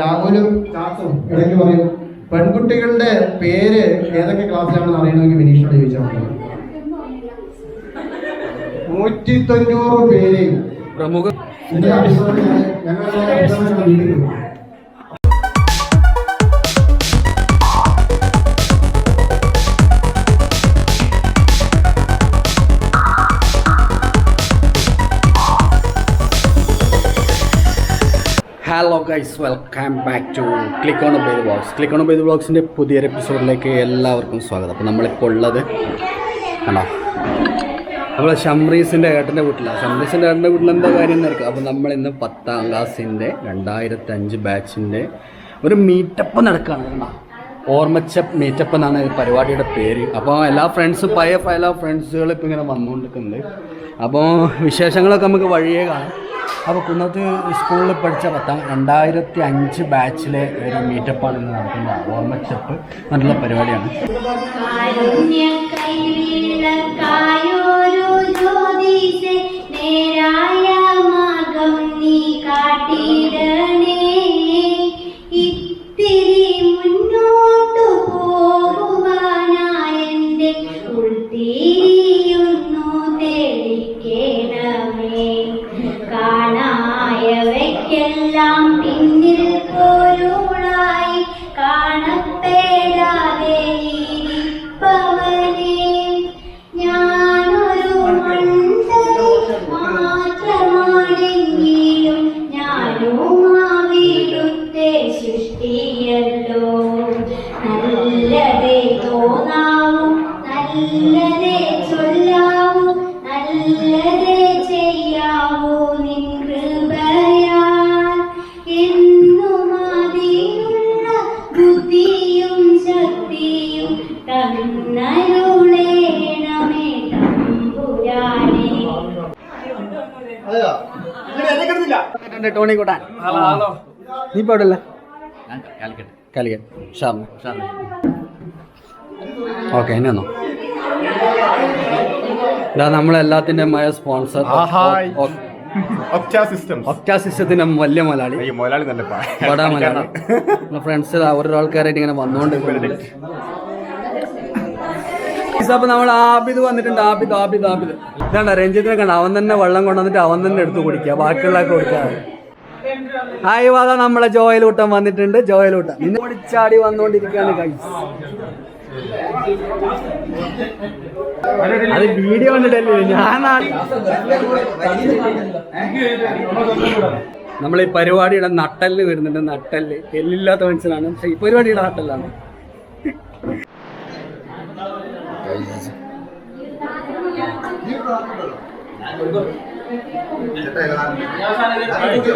രാഹുലും ചാസും ഇടയ്ക്ക് പറയും പെൺകുട്ടികളുടെ പേര് ഏതൊക്കെ ക്ലാസ്സിലാണെന്ന് അറിയണമെങ്കിൽ വിനീഷിനോട് ചോദിച്ചാൽ മതി. 190 പേര് പ്രമുഖ hello guys, welcome back to click on bed vlogs. Click on bed വ്ളോഗ്സിൻ്റെ പുതിയൊരു എപ്പിസോഡിലേക്ക് എല്ലാവർക്കും സ്വാഗതം. അപ്പോൾ നമ്മളിപ്പോൾ ഉള്ളത് കണ്ടോ, നമ്മൾ ഷംറീസിൻ്റെ ഏട്ടൻ്റെ വീട്ടിലാണ്. ഷംറീസിൻ്റെ ഏട്ടൻ്റെ വീട്ടിൽ എന്താ കാര്യം എന്നായിരിക്കും. അപ്പോൾ നമ്മളിന്ന് 10ാം ക്ലാസ്സിൻ്റെ 2005 ബാച്ചിൻ്റെ ഒരു മീറ്റപ്പ് നടക്കുകയാണ്. കണ്ടോ, ഓർമ്മച്ച മീറ്റപ്പ് എന്നാണ് പരിപാടിയുടെ പേര്. അപ്പോൾ എല്ലാ ഫ്രണ്ട്സും പല ഫ്രണ്ട്സുകൾ ഇപ്പോൾ ഇങ്ങനെ വന്നുകൊണ്ടിരിക്കുന്നുണ്ട്. അപ്പോൾ വിശേഷങ്ങളൊക്കെ നമുക്ക് വഴിയേ കാണാം. അപ്പോൾ കുന്നത്ത് സ്കൂളിൽ പഠിച്ച 2005 ബാച്ചിലെ ഒരു മീറ്റപ്പാണ് ഇന്ന് നടക്കുന്നത്. ഓർമ്മച്ചപ്പ് നല്ല പരിപാടിയാണ്. പിന്നിൽ പോരുളായി കാണപ്പെടാതെ ഇരിപ്പവനെ ഞാനൊരു മാത്രമാണെങ്കിലും ഞാനുമാവിടുത്തെ സൃഷ്ടിയല്ലോ. നല്ലതേ തോന്നാവൂ, നല്ലതേ ചൊല്ലാവൂ, നല്ലതേ ചെയ്യാവൂ നിൻ കൃപയാ. ബുദ്ധിയും ശക്തിയും തന്നരുളേണമേ തമ്പുരാനേ. ടോണി കൂട്ടാൻ നീ ഇപ്പോൾ എവിടെയല്ല? കാലിക്കറ്റ്. ഓക്കെ, ഇനി വന്നോ. ഇതാ നമ്മളെല്ലാത്തിൻ്റെ സ്പോൺസർ ഒക്ട സിസ്റ്റത്തിന്റെ വലിയ മലയാളി ബടാ മലയാളി. ഫ്രണ്ട്സ് ഓരോരാൾക്കാരായിട്ട് ഇങ്ങനെ വന്നുകൊണ്ട് അപ്പൊ നമ്മൾ ആബിദ് വന്നിട്ടുണ്ട്. ആബിദ് ഇതാണ്ട രഞ്ജിത്തിനെ കണ്ട, അവൻ തന്നെ വെള്ളം കൊണ്ടുവന്നിട്ട് അവൻ തന്നെ എടുത്ത് കുടിക്കുക, ബാക്കിയുള്ളതൊക്കെ കൊടുക്കാതെ. ഹായ് വാദ, നമ്മളെ ജോയലൂട്ടം വന്നിട്ടുണ്ട്. ജോയലൂട്ടം ഇന്ന് ഓടിച്ചാടി വന്നുകൊണ്ടിരിക്കുകയാണ് ഗൈസ്. അത് വീഡിയോ കണ്ടിട്ടല്ലേ ഞാൻ. നമ്മൾ ഈ പരിപാടിയുടെ നട്ടല് വരുന്നുണ്ട്. നട്ടല് എല്ലില്ലാത്ത മനുഷ്യനാണ്, പക്ഷെ ഈ പരിപാടിയുടെ നട്ടലാണ്.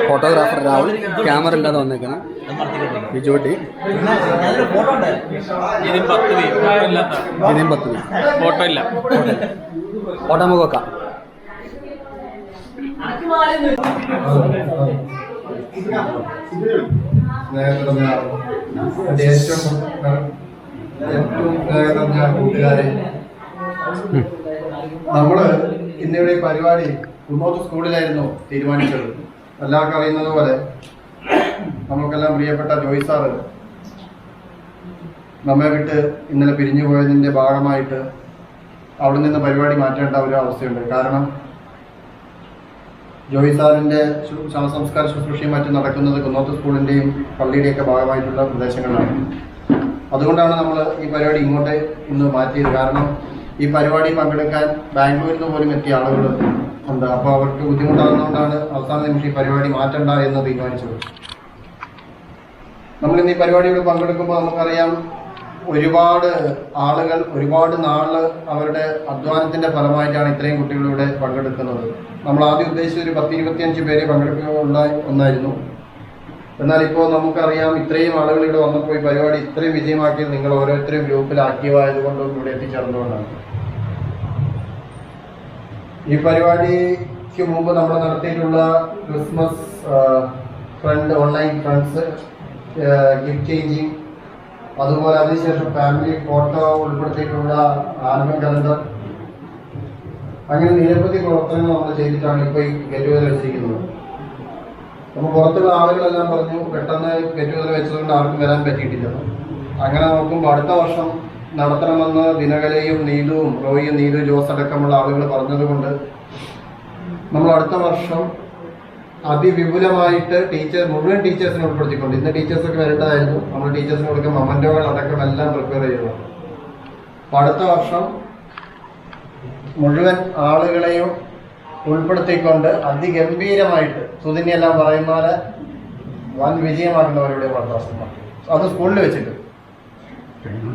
ഫോട്ടോഗ്രാഫർ രാഹുൽ, ക്യാമറ ഇല്ലാതെ വന്നേക്കണം. ബിജോട്ടി ഇനിയും 10 ഫോട്ടോ ഇല്ല. ഫോട്ടോ നമുക്ക് വെക്കാം. കൂട്ടുകാരെ, നമ്മള് ഇന്നിവിടെ പരിപാടി കുന്നോത്ത് സ്കൂളിലായിരുന്നു തീരുമാനിച്ചത്. എല്ലാവർക്കും അറിയുന്നത് പോലെ നമുക്കെല്ലാം പ്രിയപ്പെട്ട ജോയ് സാറ് നമ്മെ വിട്ട് ഇന്നലെ പിരിഞ്ഞു പോയതിൻ്റെ ഭാഗമായിട്ട് അവിടെ നിന്ന് പരിപാടി മാറ്റേണ്ട ഒരു അവസ്ഥയുണ്ട്. കാരണം ജോയ് സാറിൻ്റെ ശവസംസ്കാര ശുശ്രൂഷയും മറ്റും നടക്കുന്നത് കുന്നോത്ത് സ്കൂളിൻ്റെയും പള്ളിയുടെയൊക്കെ ഭാഗമായിട്ടുള്ള പ്രദേശങ്ങളാണ്. അതുകൊണ്ടാണ് നമ്മൾ ഈ പരിപാടി ഇങ്ങോട്ട് ഇന്ന് മാറ്റിയത്. കാരണം ഈ പരിപാടി പങ്കെടുക്കാൻ ബാംഗ്ലൂരിൽ നിന്ന് പോലും എത്തിയ ആളുകൾ ഉണ്ട്. അപ്പോൾ അവർക്ക് ബുദ്ധിമുട്ടാകുന്നതുകൊണ്ടാണ് അവസാന നിമിഷം ഈ പരിപാടി മാറ്റണ്ട എന്ന് തീരുമാനിച്ചത്. നമ്മളിന്ന് ഈ പരിപാടിയോട് പങ്കെടുക്കുമ്പോൾ നമുക്കറിയാം, ഒരുപാട് ആളുകൾ ഒരുപാട് നാള് അവരുടെ അധ്വാനത്തിൻ്റെ ഫലമായിട്ടാണ് ഇത്രയും കുട്ടികളിവിടെ പങ്കെടുക്കുന്നത്. നമ്മൾ ആദ്യം ഉദ്ദേശിച്ച ഒരു 10-25 പേരെ പങ്കെടുക്കാനുള്ള ഒന്നായിരുന്നു. എന്നാൽ ഇപ്പോൾ നമുക്കറിയാം, ഇത്രയും ആളുകൾ ഇവിടെ വന്നപ്പോൾ ഈ പരിപാടി ഇത്രയും വിജയമാക്കിയത് നിങ്ങൾ ഓരോരുത്തരും ഗ്രൂപ്പിൽ ആക്റ്റീവായതുകൊണ്ടും ഇവിടെ എത്തിച്ചേർന്നുകൊണ്ടാണ്. ഈ പരിപാടിക്ക് മുമ്പ് നമ്മൾ നടത്തിയിട്ടുള്ള Christmas friend online friends gift changing, അതുപോലെ അതിനുശേഷം ഫാമിലി ഫോട്ടോ ഉൾപ്പെടുത്തിയിട്ടുള്ള ആൽബം കലണ്ടർ, അങ്ങനെ നിരവധി പ്രവർത്തനങ്ങൾ നമ്മൾ ചെയ്തിട്ടാണ് ഇപ്പോൾ ഈ ഗെറ്റ് ടുഗദർ വെച്ചിരിക്കുന്നത്. അപ്പോൾ പുറത്തുള്ള ആളുകളെല്ലാം പറഞ്ഞു പെട്ടെന്ന് ഗെറ്റുഗതർ വെച്ചതുകൊണ്ട് ആർക്കും വരാൻ പറ്റിയിട്ടില്ല. അങ്ങനെ നോക്കുമ്പോൾ അടുത്ത വർഷം നടത്തണമെന്ന് ദിനകലയും നീതുവും റോയിയും നീതു ജോസ് അടക്കമുള്ള ആളുകൾ പറഞ്ഞതുകൊണ്ട് നമ്മൾ അടുത്ത വർഷം അതിവിപുലമായിട്ട് മുഴുവൻ ടീച്ചേഴ്സിനെ ഉൾപ്പെടുത്തിക്കൊണ്ട്, ഇന്ന് ടീച്ചേഴ്സൊക്കെ വരേണ്ടതായിരുന്നു, നമ്മൾ ടീച്ചേഴ്സിന് കൊടുക്കാൻ മൊമെന്റോകൾ അടക്കം എല്ലാം പ്രിപ്പയർ ചെയ്തു. അപ്പോൾ അടുത്ത വർഷം മുഴുവൻ ആളുകളെയും ഉൾപ്പെടുത്തിക്കൊണ്ട് അതിഗംഭീരമായിട്ട് സുദിനെല്ലാം പറയുന്ന പോലെ വൻ വിജയമാക്കുന്നവരുടെ വർദ്ധാസം അത് സ്കൂളിൽ വെച്ചിട്ട്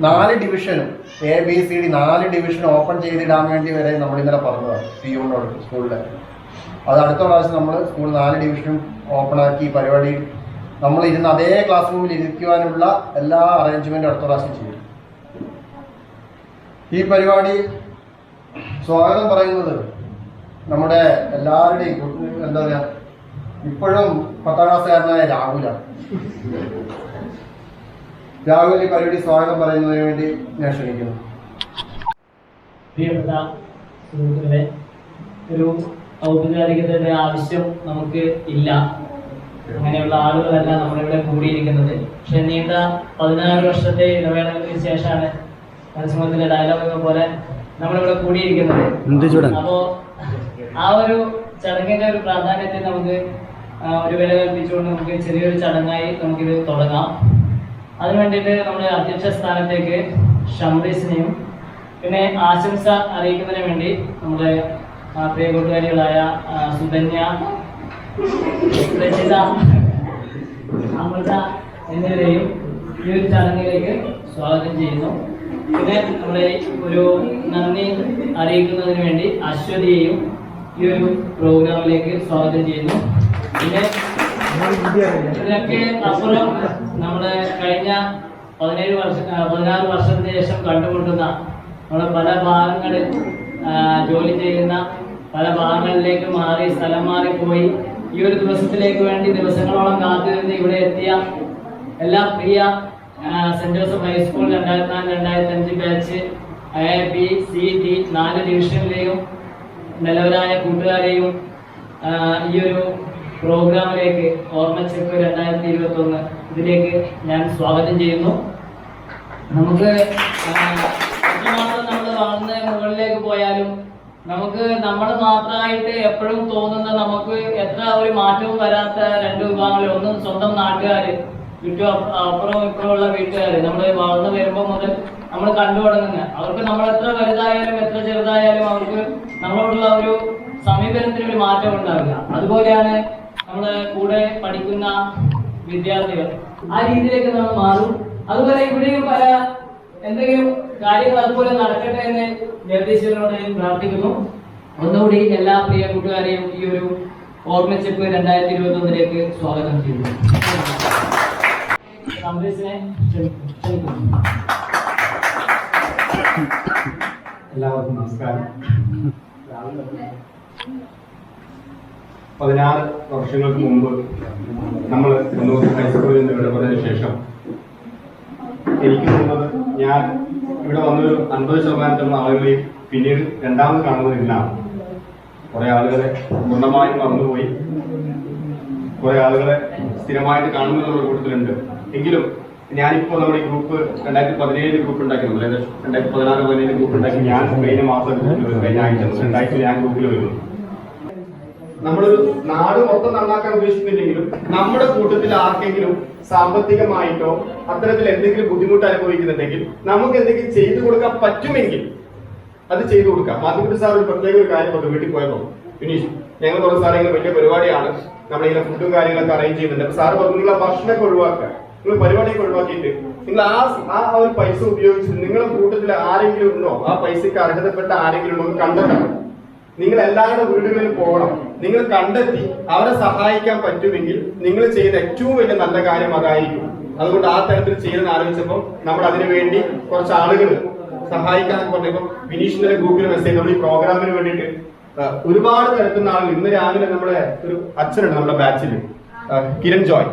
4 ഡിവിഷനും ABCD 4 ഡിവിഷൻ ഓപ്പൺ ചെയ്തിടാൻ വേണ്ടി വരെ നമ്മൾ ഇന്നലെ പറഞ്ഞതാണ് പിയൂണിനോട് സ്കൂളിൽ. അത് അടുത്ത പ്രാവശ്യം നമ്മൾ സ്കൂൾ 4 ഡിവിഷനും ഓപ്പണാക്കി പരിപാടി നമ്മൾ ഇരുന്ന് അതേ ക്ലാസ് റൂമിൽ ഇരിക്കുവാനുള്ള എല്ലാ അറേഞ്ച്മെൻറ്റും അടുത്ത പ്രാവശ്യം ചെയ്യും. ഈ പരിപാടി സ്വാഗതം പറയുന്നത് നമ്മുടെ എല്ലാവരുടെയും എന്താ പറയുക, ഇപ്പോഴും 10ാം ക്ലാസ്സുകാരനായ രാഹുലാണ്. രാഹുൽ ഈ പരിപാടി സ്വാഗതം പറയുന്നതിന് വേണ്ടി ഞാൻ ക്ഷണിക്കുന്നു. പ്രിയപ്പെട്ട സുഹൃത്തുക്കളെ, ഒരു ഔപചാരികതയുടെ ആവശ്യം നമുക്ക് ഇല്ല. അങ്ങനെയുള്ള ആളുകളല്ല നമ്മളിവിടെ കൂടിയിരിക്കുന്നത്. പക്ഷെ നീണ്ട 16 വർഷത്തെ ഇടവേളകൾക്ക് ശേഷമാണ് മനസ്സുമത്തിലെ ഡയലോഗ് പോലെ നമ്മളിവിടെ കൂടിയിരിക്കുന്നത്. അപ്പോ ആ ഒരു ചടങ്ങിന്റെ ഒരു പ്രാധാന്യത്തെ നമുക്ക് ഒരു വില കൽപ്പിച്ചുകൊണ്ട് നമുക്ക് ചെറിയൊരു ചടങ്ങായി നമുക്കിത് തുടങ്ങാം. അതിനു വേണ്ടിയിട്ട് നമ്മുടെ അധ്യക്ഷ സ്ഥാനത്തേക്ക് ഷംറീസിനെയും പിന്നെ ആശംസ അറിയിക്കുന്നതിന് വേണ്ടി നമ്മുടെ പ്രിയ കൂട്ടുകാരികളായ സുധന്യ, രചിത, അമൃത എന്നിവരെയും ഈ ഒരു ചടങ്ങിലേക്ക് സ്വാഗതം ചെയ്യുന്നു. പിന്നെ നമ്മുടെ ഒരു നന്ദി അറിയിക്കുന്നതിന് വേണ്ടി അശ്വതിയെയും ഈ ഒരു പ്രോഗ്രാമിലേക്ക് സ്വാഗതം ചെയ്യുന്നു. പിന്നെ ഇതിനൊക്കെ അപ്പുറം നമ്മുടെ കഴിഞ്ഞ 16 വർഷത്തിന് ശേഷം കണ്ടുമുട്ടുന്ന നമ്മുടെ പല ഭാഗങ്ങളിൽ ജോലി ചെയ്യുന്ന, പല ഭാഗങ്ങളിലേക്ക് മാറി സ്ഥലം മാറിപ്പോയി ഈ ഒരു ദിവസത്തിലേക്ക് വേണ്ടി ദിവസങ്ങളോളം കാത്തിരുന്ന് ഇവിടെ എത്തിയ എല്ലാ പ്രിയ Saint Joseph high school 2004-2005 batch ABCD 4 ഡിവിഷനിലെയും നല്ലവരായ കൂട്ടുകാരെയും ഈ ഒരു പ്രോഗ്രാമിലേക്ക് ഓർമ്മച്ചെപ്പ് 2021 ഇതിലേക്ക് ഞാൻ സ്വാഗതം ചെയ്യുന്നു. നമുക്ക് എത്രമാത്രം നമ്മൾ വളർന്ന് മുകളിലേക്ക് പോയാലും നമുക്ക് നമ്മൾ മാത്രമായിട്ട് എപ്പോഴും തോന്നുന്ന, നമുക്ക് എത്ര ഒരു മാറ്റവും വരാത്ത 2 വിഭാഗങ്ങളിൽ, ഒന്ന് സ്വന്തം നാട്ടുകാര്, അപ്പുറവും ഇപ്പുറമുള്ള വീട്ടുകാര്. നമ്മൾ വളർന്നു വരുമ്പോൾ മുതൽ നമ്മൾ കണ്ടു തുടങ്ങുന്ന അവർക്ക് നമ്മൾ എത്ര വലുതായാലും എത്ര ചെറുതായാലും അവർക്ക് നമ്മളോടുള്ള ഒരു സമീപനത്തിന് ഒരു മാറ്റം ഉണ്ടാവില്ല. അതുപോലെയാണ് നമ്മള് കൂടെ പഠിക്കുന്ന വിദ്യാർത്ഥികൾ. ആ രീതിയിലേക്ക് നമ്മൾ മാറും. അതുപോലെ ഇവിടെയും പല എന്തെങ്കിലും കാര്യങ്ങൾ അതുപോലെ നടക്കട്ടെ എന്ന് നിർദ്ദേശിച്ചവരോട് പ്രാർത്ഥിക്കുന്നു. ഒന്നുകൂടി എല്ലാ പ്രിയ കൂട്ടുകാരെയും ഈ ഒരു ഓർമ്മച്ചെപ്പ് 2021 സ്വാഗതം ചെയ്യുന്നു. എല്ലാവർക്കും നമസ്കാരം. 16 വർഷങ്ങൾക്ക് മുമ്പ് നമ്മൾ കുന്നൂർ ഹൈസ്കൂളിൽ നിന്ന് ഇവിടെ പറഞ്ഞതിന് ശേഷം എനിക്ക് തോന്നുന്നത് ഞാൻ ഇവിടെ വന്നൊരു 50% ആളുകളെയും പിന്നീട് രണ്ടാമത് കാണുന്നത് ഇന്നാണ്. കുറെ ആളുകളെ പൂർണ്ണമായും മറന്നുപോയി, കുറെ ആളുകളെ സ്ഥിരമായിട്ട് കാണുന്നതിനുള്ള കൂട്ടത്തിലുണ്ട്. എങ്കിലും ഞാനിപ്പോൾ നമ്മുടെ ഈ ഗ്രൂപ്പ് 2017 ഗ്രൂപ്പ് ഉണ്ടാക്കി, 2016-17 ഗ്രൂപ്പ് ഉണ്ടാക്കി. ഞാൻ കഴിഞ്ഞ മാസം കഴിഞ്ഞ ആഴ്ച 2 ഞാൻ ഗ്രൂപ്പിൽ വരുന്നു. നമ്മളൊരു നാട് മൊത്തം നന്നാക്കാൻ ഉദ്ദേശിക്കുന്നില്ലെങ്കിലും നമ്മുടെ കൂട്ടത്തിൽ ആർക്കെങ്കിലും സാമ്പത്തികമായിട്ടോ അത്തരത്തിൽ എന്തെങ്കിലും ബുദ്ധിമുട്ട് അനുഭവിക്കുന്നുണ്ടെങ്കിൽ നമുക്ക് എന്തെങ്കിലും ചെയ്തു കൊടുക്കാൻ പറ്റുമെങ്കിൽ അത് ചെയ്തു കൊടുക്കാം. മാധുക്കുട്ടി സാർ ഒരു പ്രത്യേക ഒരു കാര്യം പറഞ്ഞു. വീട്ടിൽ പോയപ്പോൾ ഫിനിഷ് ഞങ്ങൾ പറഞ്ഞു, സാറേ ഇങ്ങനെ വലിയ പരിപാടിയാണ്, നമ്മളിങ്ങനെ ഫുഡും കാര്യങ്ങളൊക്കെ അറേഞ്ച് ചെയ്യുന്നുണ്ട്. അപ്പൊ സാറ് പറഞ്ഞു, നിങ്ങൾ ആ ഭക്ഷണമൊക്കെ ഒഴിവാക്കുക, നിങ്ങൾ പരിപാടിയൊക്കെ ഒഴിവാക്കിയിട്ട് നിങ്ങൾ ആ ഒരു പൈസ ഉപയോഗിച്ചിട്ട് നിങ്ങളുടെ കൂട്ടത്തിൽ ആരെങ്കിലും ഉണ്ടോ, ആ പൈസക്ക് അർഹതപ്പെട്ട ആരെങ്കിലും ഉണ്ടോ കണ്ടെത്തണം. നിങ്ങൾ എല്ലാവരുടെ വീടുകളിൽ പോകണം. നിങ്ങൾ കണ്ടെത്തി അവരെ സഹായിക്കാൻ പറ്റുമെങ്കിൽ നിങ്ങൾ ചെയ്യുന്ന ഏറ്റവും വലിയ നല്ല കാര്യം അതായിരിക്കും. അതുകൊണ്ട് ആ തരത്തിൽ ചെയ്യുന്ന ആലോചിച്ചപ്പോൾ നമ്മൾ അതിനു വേണ്ടി കുറച്ച് ആളുകൾ സഹായിക്കാനൊക്കെ പറഞ്ഞപ്പോൾ വിനീഷിന്റെ ഗ്രൂപ്പിൽ മെസ്സേജ്, നമ്മൾ ഈ പ്രോഗ്രാമിന് വേണ്ടിയിട്ട് ഒരുപാട് തരത്തിലുള്ള ആളുകൾ. ഇന്ന് രാവിലെ നമ്മുടെ ഒരു അച്ഛനുണ്ട് നമ്മുടെ ബാച്ചിൽ, കിരൺ ജോയ്.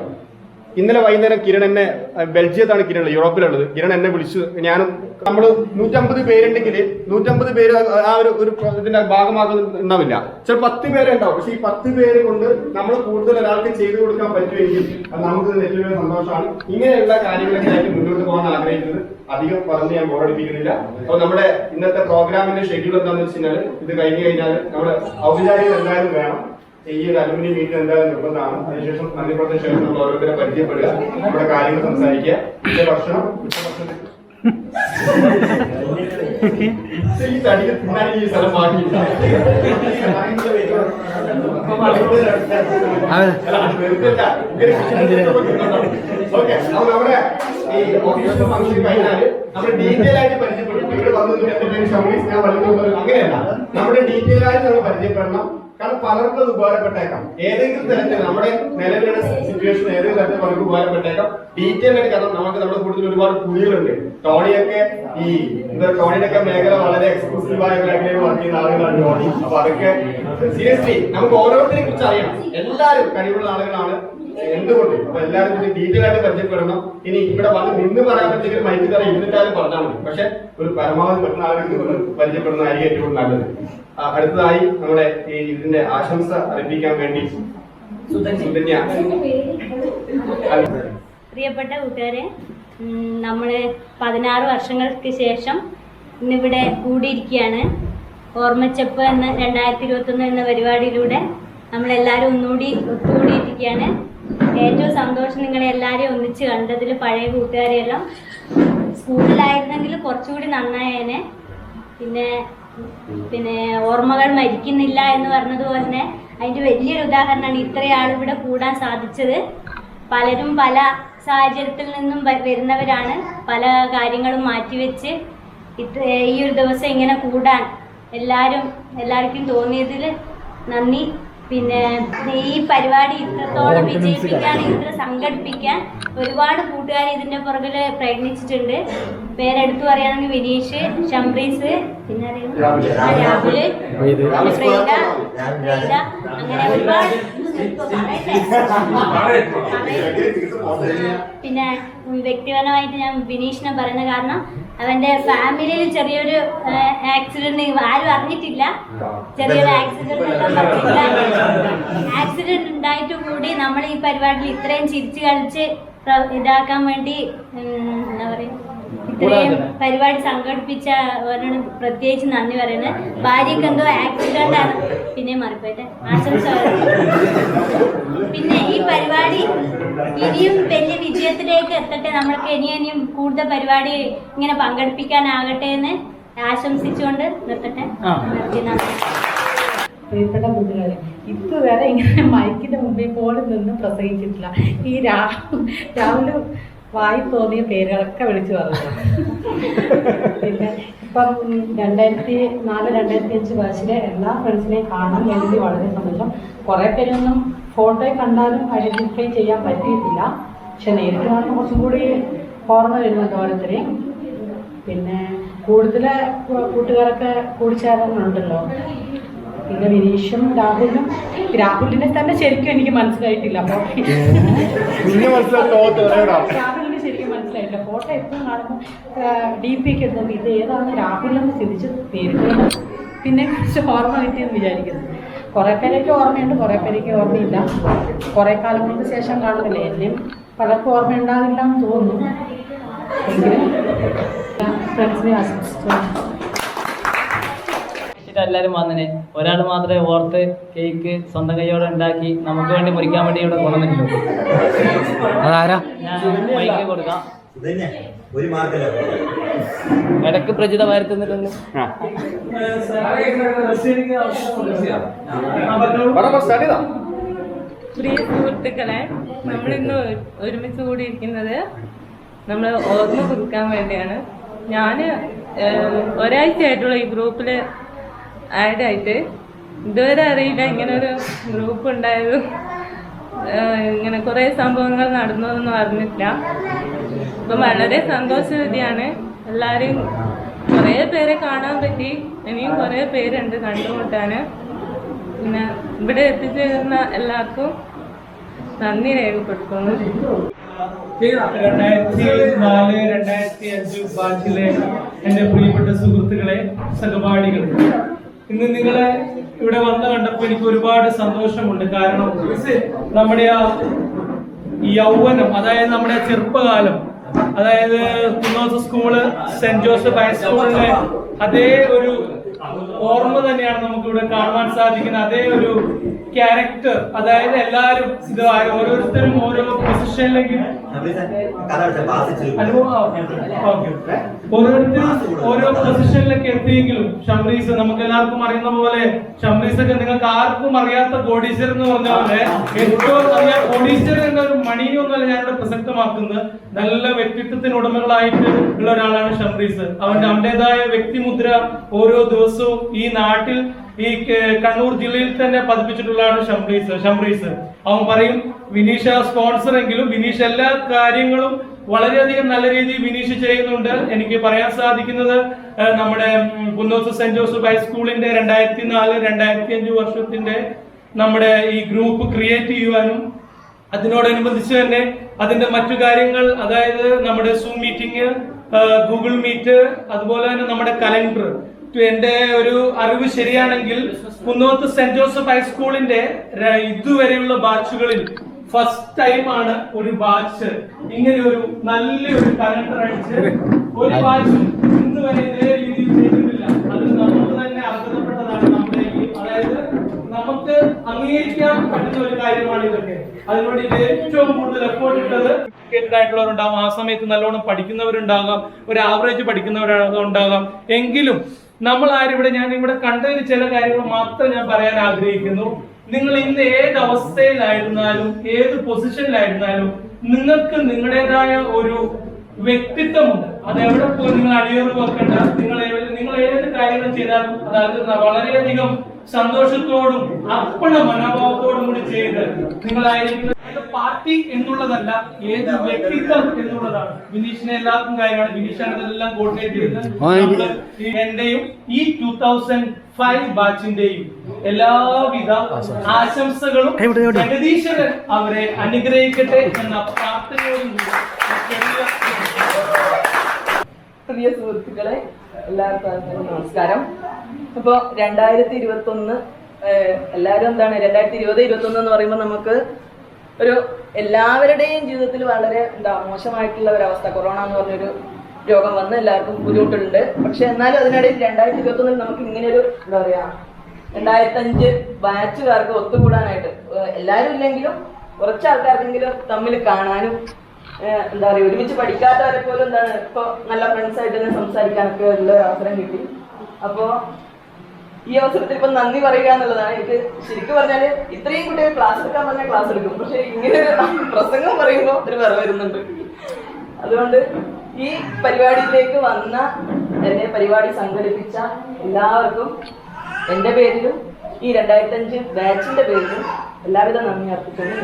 ഇന്നലെ വൈകുന്നേരം കിരൺ എന്നെ, ബെൽജിയത്താണ് കിരൺ, യൂറോപ്പിലുള്ളത്, കിരൺ എന്നെ വിളിച്ചു. ഞാനും നമ്മൾ 150 പേരുണ്ടെങ്കിൽ 150 പേര് ആ ഒരു ഇതിന്റെ ഭാഗമാകുന്നുണ്ടാവില്ല. ചില 10 പേരെ ഉണ്ടാവും. പക്ഷെ ഈ 10 പേര് കൊണ്ട് നമ്മൾ കൂടുതൽ ഒരാൾക്ക് ചെയ്തു കൊടുക്കാൻ പറ്റുമെങ്കിൽ അത് നമുക്ക് ഏറ്റവും സന്തോഷമാണ്. ഇങ്ങനെയുള്ള കാര്യങ്ങളൊക്കെ ആയിട്ട് മുന്നോട്ട് പോകാൻ ആഗ്രഹിക്കുന്നത്. അധികം പറഞ്ഞ് ഞാൻ ബോറടിപ്പിക്കുന്നില്ല. അപ്പോൾ നമ്മുടെ ഇന്നത്തെ പ്രോഗ്രാമിന്റെ ഷെഡ്യൂൾ എന്താണെന്ന് വെച്ച് കഴിഞ്ഞാൽ, ഇത് കഴിഞ്ഞ് കഴിഞ്ഞാൽ നമ്മുടെ ഔപചാരികത എന്തായാലും വേണം. ഈ ഒരു അലുമിനി മീറ്റ് എന്തായാലും നിർബന്ധമാണ്. അതിനുശേഷം നന്ദിപ്രദത്തിന് ശേഷം നമ്മൾ ഓരോരുത്തരെ പരിചയപ്പെടുക, നമ്മുടെ കാര്യങ്ങൾ സംസാരിക്കുക. ഭക്ഷണം ഈ തടിക്ക് തിന്നാൻ ഈ സ്ഥലം മാറ്റി ഓക്കെ. അപ്പൊ നമ്മുടെ ഈ ഓഫീസ് ഫംഗ്ഷൻ കഴിഞ്ഞാല് നമ്മൾ ഡീറ്റെയിൽ ആയിട്ട് പരിചയപ്പെടും. ഇവിടെ വന്നിട്ട് അങ്ങനെയല്ല, നമ്മുടെ ഡീറ്റെയിൽ ആയിട്ട് നമ്മൾ പരിചയപ്പെടണം. കാരണം പലർക്കും അത് ഉപകാരപ്പെട്ടേക്കാം. ഏതെങ്കിലും തരത്തിൽ നമ്മുടെ നിലവിലുള്ള സിറ്റുവേഷൻ ഏതെങ്കിലും തരത്തിൽ പലർക്കും ഉപകാരപ്പെട്ടേക്കാം. ഡീറ്റെയിൽ ആയിട്ട്, കാരണം നമ്മുടെ കൂടുതൽ ഒരുപാട് കുഴികളുണ്ട്. ടോണിയൊക്കെ ടോണിയുടെ മേഖല വളരെ എക്സ്ക്ലൂസീവ് ആയ മേഖലയിൽ വർക്ക് ചെയ്യുന്ന ആളുകളാണ് ടോണി. അപ്പൊ അതൊക്കെ സീരിയസ്ലി നമുക്ക് ഓരോരുത്തരെ കുറിച്ച് അറിയണം. എല്ലാവരും കഴിവുള്ള ആളുകളാണ്. എന്തുകൊണ്ട് അപ്പൊ എല്ലാവരും ഡീറ്റെയിൽ ആയിട്ട് പരിചയപ്പെടണം. ഇനി ഇവിടെ വന്ന് നിന്ന് പറയാൻ പറ്റിയെങ്കിൽ മൈക്ക് തറ ഇരുന്നിട്ടാലും പറഞ്ഞാൽ മതി. പക്ഷെ ഒരു പരമാവധി പറ്റുന്ന ആളുകൾക്ക് പരിചയപ്പെടുന്നതായിരിക്കും ഏറ്റവും നല്ലത്. അടുത്തതായി നമ്മുടെ ഈ ഇതിന്റെ ആശംസ അറിയിക്കാൻ വേണ്ടി പ്രിയപ്പെട്ട കൂട്ടുകാരെ, നമ്മള് 16 വർഷങ്ങൾക്ക് ശേഷം ഇന്നിവിടെ കൂടിയിരിക്കുകയാണ്. ഓർമ്മച്ചപ്പ് എന്ന 2021 എന്ന പരിപാടിയിലൂടെ നമ്മളെല്ലാവരും ഒത്തുകൂടിയിരിക്കുകയാണ്. ഏറ്റവും സന്തോഷം നിങ്ങളെ എല്ലാവരെയും ഒന്നിച്ച് കണ്ടതിൽ. പഴയ കൂട്ടുകാരെയെല്ലാം സ്കൂളിലായിരുന്നെങ്കിൽ കുറച്ചുകൂടി നന്നായേനെ. പിന്നെ ഓർമ്മകൾ മരിക്കുന്നില്ല എന്ന് പറഞ്ഞതുപോലെ തന്നെ അതിൻ്റെ വലിയൊരു ഉദാഹരണമാണ് ഇത്രയും ആളിവിടെ കൂടാൻ സാധിച്ചത്. പലരും പല സാഹചര്യത്തിൽ നിന്നും വരുന്നവരാണ്. പല കാര്യങ്ങളും മാറ്റിവെച്ച് ഈ ഒരു ദിവസം ഇങ്ങനെ കൂടാൻ എല്ലാവർക്കും തോന്നിയതിൽ നന്ദി. പിന്നെ ഈ പരിപാടി ഇത്രത്തോളം വിജയിപ്പിക്കാൻ, ഇത്ര സംഘടിപ്പിക്കാൻ ഒരുപാട് കൂട്ടുകാർ ഇതിൻ്റെ പുറകിൽ പ്രയത്നിച്ചിട്ടുണ്ട്. പേരെടുത്തു പറയുകയാണെങ്കിൽ വിനീഷ്, ഷംബ്രീസ്, പിന്നെ രാഹുല്, ഫ്രീദ, അങ്ങനെ ഒരുപാട്. പിന്നെ വ്യക്തിപരമായിട്ട് ഞാൻ വിനീഷിനെ പറയുന്ന കാരണം അവന്റെ ഫാമിലിയിൽ ചെറിയൊരു ആക്സിഡന്റ് ആരും അറിഞ്ഞിട്ടില്ല. ചെറിയൊരു ആക്സിഡന്റ് ഉണ്ടായിട്ട് കൂടി നമ്മൾ ഈ പരിപാടിയിൽ ഇത്രയും ചിരിച്ചു കളിച്ച് ഇതാക്കാൻ വേണ്ടി എന്താ പറയുക, ഇത്രയും പരിപാടി സംഘടിപ്പിച്ചവരോട് പ്രത്യേകിച്ച് നന്ദി പറയുന്നത്. ഭാര്യക്ക് എന്തോ ആക്സിഡന്റ് ആണ്, പിന്നെ മറിപ്പോട്ടെ, ആശംസ. പിന്നെ ഈ പരിപാടി ഇനിയും വലിയ വിജയത്തിലേക്ക് എത്തട്ടെ, നമ്മൾക്ക് ഇനിയും കൂടുതൽ പരിപാടി ഇങ്ങനെ പങ്കെടുപ്പിക്കാനാകട്ടെ എന്ന് ആശംസിച്ചുകൊണ്ട് നിർത്തട്ടെ. പ്രിയപ്പെട്ട കൂട്ടുകാരെ, ഇതുവരെ ഇങ്ങനെ മൈക്കിന്റെ മുമ്പിൽ പോലും നിന്ന് പ്രസംഗിച്ചിട്ടില്ല. ഈ രാവിലെ വായി തോന്നിയ പേരുകളൊക്കെ വിളിച്ചു പറഞ്ഞു. പിന്നെ ഇപ്പം 2004-2005 ബാച്ചിലെ എല്ലാ ഫ്രണ്ട്സിനെയും കാണാൻ വേണ്ടി വളരെ സന്തോഷം. കുറേ പേരൊന്നും ഫോട്ടോയിൽ കണ്ടാലും ഐഡൻറ്റിഫൈ ചെയ്യാൻ പറ്റിയിട്ടില്ല. പക്ഷെ നേരിട്ട് കാണുമ്പോൾ കുറച്ചും കൂടി ഓർമ്മ വരുന്നുണ്ട് ഓരോരുത്തരെയും. പിന്നെ കൂടുതൽ കൂട്ടുകാരൊക്കെ കൂടിച്ചേരാനുണ്ടല്ലോ. പിന്നെ വിനീഷും രാഹുലിനെ തന്നെ ശരിക്കും എനിക്ക് മനസ്സിലായിട്ടില്ല. രാഹുലിനെ ശരിക്കും മനസ്സിലായിട്ടില്ല. ഫോട്ടോ എപ്പോഴും കാണുമ്പോൾ DP-ക്ക് എത്തുമ്പോൾ ഇത് ഏതാണ് രാഹുലെന്ന് ചിന്തിച്ച് പേര് പിന്നെ കുറച്ച് ഓർമ്മ കിട്ടിയെന്ന് വിചാരിക്കുന്നു. കുറേ പേരേക്ക് ഓർമ്മയുണ്ട്, കുറേ പേരേക്ക് ഓർമ്മയില്ല. കുറേ കാലങ്ങൾക്ക് ശേഷം കാണുന്നില്ലേ, എന്നെയും പലർക്കും ഓർമ്മയുണ്ടാവില്ല എന്ന് തോന്നുന്നു. എങ്കിലും ഫ്രണ്ട്സിനെ ആശംസിച്ചു. എല്ലാവരും വന്നിന്, ഒരാൾ മാത്രമേ ഓർത്ത് കേക്ക് സ്വന്തം കൈയോടെ ഉണ്ടാക്കി നമുക്ക് വേണ്ടി മുറിക്കാൻ വേണ്ടി ഇവിടെ കൊണ്ടുവന്നിട്ടുള്ളൂ. അതാരാ? ഞാൻ മൈക്ക് കൊടുക്കാം. ഇടക്ക് പ്രജിത വരുത്തുന്നിട്ടുണ്ട്. പ്രിയ സുഹൃത്തുക്കളെ, നമ്മളിന്ന് ഒരുമിച്ച് കൂടിയിരിക്കുന്നത് നമ്മൾ ഓർമ്മ പുതുക്കാൻ വേണ്ടിയാണ്. ഞാൻ ഒരാഴ്ചയായിട്ടുള്ള ഈ ഗ്രൂപ്പിൽ ആഡായിട്ട് ഇതുവരെ അറിയില്ല ഇങ്ങനൊരു ഗ്രൂപ്പ് ഉണ്ടായതും ഇങ്ങനെ കുറേ സംഭവങ്ങൾ നടന്നതെന്നും അറിഞ്ഞിട്ടില്ല. അപ്പം വളരെ സന്തോഷവതിയാണ്. എല്ലാവരെയും കുറേ പേരെ കാണാൻ പറ്റി, ഇനിയും കുറേ പേരുണ്ട് കണ്ടുമുട്ടാൻ. പിന്നെ ഇവിടെ എത്തിച്ചേരുന്ന എല്ലാവർക്കും നന്ദി രേഖപ്പെടുത്തുന്നു. 2004-2005 ബാച്ചിലെ എൻ്റെ പ്രിയപ്പെട്ട സുഹൃത്തുക്കളെ, സഹപാഠികളെ, ഇന്ന് നിങ്ങളെ ഇവിടെ വന്ന് കണ്ടപ്പോൾ എനിക്ക് ഒരുപാട് സന്തോഷമുണ്ട്. കാരണം നമ്മുടെ ആ യൗവനം, അതായത് നമ്മുടെ ചെറുപ്പകാലം, അതായത് കുന്നോത്ത് സ്കൂള്, സെന്റ് ജോസഫ് ഹൈസ്കൂളിലെ അതേ ഒരു ഓർമ്മ തന്നെയാണ് നമുക്ക് ഇവിടെ കാണുവാൻ സാധിക്കുന്നത്. അതേ ഒരു ക്യാരക്ടർ, അതായത് എല്ലാവരും ഇത് ഓരോരുത്തരും ഓരോ പൊസിഷനിലേക്ക് ഓരോരുത്തരും ഓരോ പൊസിഷനിലേക്ക് എത്തിയെങ്കിലും ഷംറീസ്, നമുക്ക് എല്ലാവർക്കും അറിയുന്ന പോലെ ഷംറീസ് ഒക്കെ നിങ്ങൾക്ക് ആർക്കും അറിയാത്ത കോടീശ്വരൻ എന്ന് പറഞ്ഞ പോലെ ഏറ്റവും നല്ല കോടീശ്വരൻ എന്നൊരു മണിയൊന്നുമല്ല ഞാനിവിടെ പ്രസക്തമാക്കുന്നത്. നല്ല വ്യക്തിത്വത്തിന് ഉടമകളായിട്ട് ഉള്ള ഒരാളാണ് ഷംറീസ്. അവന്റേതായ വ്യക്തിമുദ്ര ഓരോ ദിവസവും ഈ നാട്ടിൽ, ഈ കണ്ണൂർ ജില്ലയിൽ തന്നെ പതിപ്പിച്ചിട്ടുള്ളതാണ് ഷംറീസ്. അവൻ പറയും വിനീഷ സ്പോൺസർ എങ്കിലും വിനീഷ് എല്ലാ കാര്യങ്ങളും വളരെയധികം നല്ല രീതിയിൽ വിനീഷ് ചെയ്യുന്നുണ്ട്. എനിക്ക് പറയാൻ സാധിക്കുന്നത് നമ്മുടെ കുന്നോത്ത് സെന്റ് ജോസഫ് ഹൈസ്കൂളിന്റെ 2004-2005 വർഷത്തിന്റെ നമ്മുടെ ഈ ഗ്രൂപ്പ് ക്രിയേറ്റ് ചെയ്യുവാനും അതിനോടനുബന്ധിച്ച് തന്നെ അതിന്റെ മറ്റു കാര്യങ്ങൾ, അതായത് നമ്മുടെ സൂം മീറ്റിംഗ്, ഗൂഗിൾ മീറ്റ്, അതുപോലെ തന്നെ നമ്മുടെ കലണ്ടർ. എന്റെ ഒരു അറിവ് ശരിയാണെങ്കിൽ കുന്നോത്ത് സെന്റ് ജോസഫ് ഹൈസ്കൂളിന്റെ ഇതുവരെയുള്ള ബാച്ചുകളിൽ ഫസ്റ്റ് ടൈമാണ് ഒരു ബാച്ച് ഇങ്ങനെ ഒരു നല്ലൊരു കലണ്ടർ അടിച്ച് ഒരു ബാച്ചും ഇന്ന് വരെ ഇതേ രീതിയിൽ ചെയ്തിട്ടില്ല. അത് നമുക്ക് തന്നെ അർഹതപ്പെട്ടതാണ്. നമ്മുടെ അതായത് നമുക്ക് അംഗീകരിക്കാൻ പറ്റുന്ന ഒരു കാര്യമാണ് ഇതൊക്കെ. അതിനോട് ഇത് ഏറ്റവും കൂടുതൽ എഫോർട്ട് ഇട്ടത് ആയിട്ടുള്ളവരുണ്ടാകാം, ആ സമയത്ത് നല്ലോണം പഠിക്കുന്നവരുണ്ടാകാം, ഒരു ആവറേജ് പഠിക്കുന്നവരുണ്ടാകാം. എങ്കിലും നമ്മൾ ആരിവിടെ, ഞാൻ ഇവിടെ കണ്ടതിന് ചില കാര്യങ്ങൾ മാത്രം ഞാൻ പറയാൻ ആഗ്രഹിക്കുന്നു. നിങ്ങൾ ഇന്ന് ഏത് അവസ്ഥയിലായിരുന്നാലും ഏത് പൊസിഷനിലായിരുന്നാലും നിങ്ങൾക്ക് നിങ്ങളുടേതായ ഒരു വ്യക്തിത്വമുണ്ട്. അത് എവിടെ പോയി നിങ്ങൾ അടിയറവ് വെക്കേണ്ട. നിങ്ങൾ ഏത് കാര്യങ്ങൾ ചെയ്താലും അതായത് വളരെയധികം സന്തോഷത്തോടും അർപ്പണ മനോഭാവത്തോടും കൂടി ചെയ്ത് നിങ്ങളായിരിക്കും. പാർട്ടി എന്നുള്ളതല്ല, ഏത് വ്യക്തിത്വം എന്നുള്ളതാണ്. വിനീഷിനെ എല്ലാവർക്കും കാര്യമാണ്. വിനീഷാണ് ഇതെല്ലാം കോർഡിനേറ്റ് ചെയ്തത്. എന്റെയും ഈ 2005 ബാച്ചിന്റെയും എല്ലാവിധ ആശംസകളും ജഗദീശ്വരൻ അവരെ അനുഗ്രഹിക്കട്ടെ എന്ന പ്രാർത്ഥനയോടും പ്രിയ സുഹൃത്തുക്കളെ, എല്ലാവർക്കും നമസ്കാരം. ഇപ്പൊ 2021 എല്ലാവരും എന്താണ് 2020-2021 എന്ന് പറയുമ്പോൾ നമുക്ക് ഒരു എല്ലാവരുടെയും ജീവിതത്തിൽ വളരെ മോശമായിട്ടുള്ള ഒരവസ്ഥ, കൊറോണ എന്ന് പറഞ്ഞൊരു രോഗം വന്ന് എല്ലാവർക്കും ബുദ്ധിമുട്ടുണ്ട്. പക്ഷെ എന്നാലും അതിനിടയിൽ 2021 നമുക്ക് ഇങ്ങനെ ഒരു 2005 ബാച്ചുകാർക്ക് ഒത്തുകൂടാനായിട്ട്, എല്ലാവരും ഇല്ലെങ്കിലും കുറച്ച് ആൾക്കാർക്കെങ്കിലും തമ്മിൽ കാണാനും ഒരുമിച്ച് പഠിക്കാത്തവരെ പോലും ഇപ്പൊ നല്ല ഫ്രണ്ട്സ് ആയിട്ട് തന്നെ സംസാരിക്കാനൊക്കെ ഉള്ള അവസരം കിട്ടി. അപ്പോ ഈ അവസരത്തിൽ ഇപ്പൊ നന്ദി പറയുക എന്നുള്ളതാണ്. എനിക്ക് ശരിക്കും പറഞ്ഞാല് ഇത്രയും കുട്ടികൾ ക്ലാസ് എടുക്കാൻ പറഞ്ഞാൽ ക്ലാസ് എടുക്കും, പക്ഷെ ഇങ്ങനെ ഒരു പ്രസംഗം പറയുമ്പോൾ ഒരു വിറ വരുന്നുണ്ട്. അതുകൊണ്ട് ഈ പരിപാടിയിലേക്ക് വന്ന എന്നെ പരിപാടി സംഘടിപ്പിച്ച എല്ലാവർക്കും എന്റെ പേരിലും ഈ 2005 ബാച്ചിന്റെ പേരിലും എല്ലാവിധ നന്ദി അർപ്പിക്കുന്നു.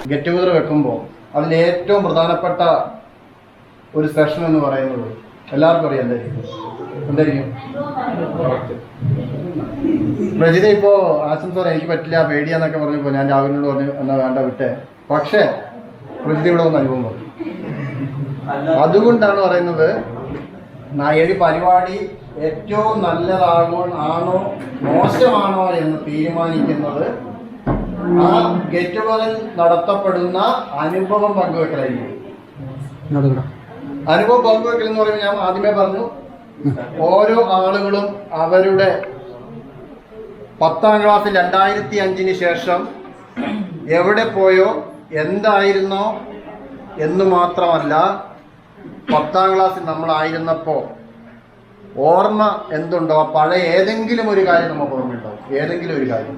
ഗെറ്റ് ടുഗദർ വെക്കുമ്പോൾ അതിൽ ഏറ്റവും പ്രധാനപ്പെട്ട ഒരു സെഷൻ എന്ന് പറയുന്നത് എല്ലാവർക്കും അറിയാം എന്തായിരിക്കും? പ്രജിത ഇപ്പോൾ ആശംസ എനിക്ക് പറ്റില്ല, പേടിയാന്നൊക്കെ പറഞ്ഞപ്പോൾ ഞാൻ രാഹുലിനോട് പറഞ്ഞു എന്നാ വേണ്ട വിട്ടേ. പക്ഷേ പ്രജിത ഇവിടെ ഒന്ന് അനുഭവം പറഞ്ഞു. അതുകൊണ്ടാണ് പറയുന്നത് ഒരു പരിപാടി ഏറ്റവും നല്ലതാണോ മോശമാണോ എന്ന് തീരുമാനിക്കുന്നത് ആ ഗെറ്റ് ടുഗദറിൽ നടത്തപ്പെടുന്ന അനുഭവം പങ്കുവെക്കലായിരിക്കും. അനുഭവം പങ്കുവെക്കൽ എന്ന് പറയുമ്പോൾ ഞാൻ ആദ്യമേ പറഞ്ഞു, ഓരോ ആളുകളും അവരുടെ 10ാം ക്ലാസ്സിൽ 2005 ശേഷം എവിടെ പോയോ എന്തായിരുന്നോ എന്ന് മാത്രമല്ല 10ാം ക്ലാസ്സിൽ നമ്മളായിരുന്നപ്പോൾ ഓർമ്മ എന്തുണ്ടോ പഴയ ഏതെങ്കിലും ഒരു കാര്യം നമുക്ക് ഓർമ്മയുണ്ടാവും. ഏതെങ്കിലും ഒരു കാര്യം,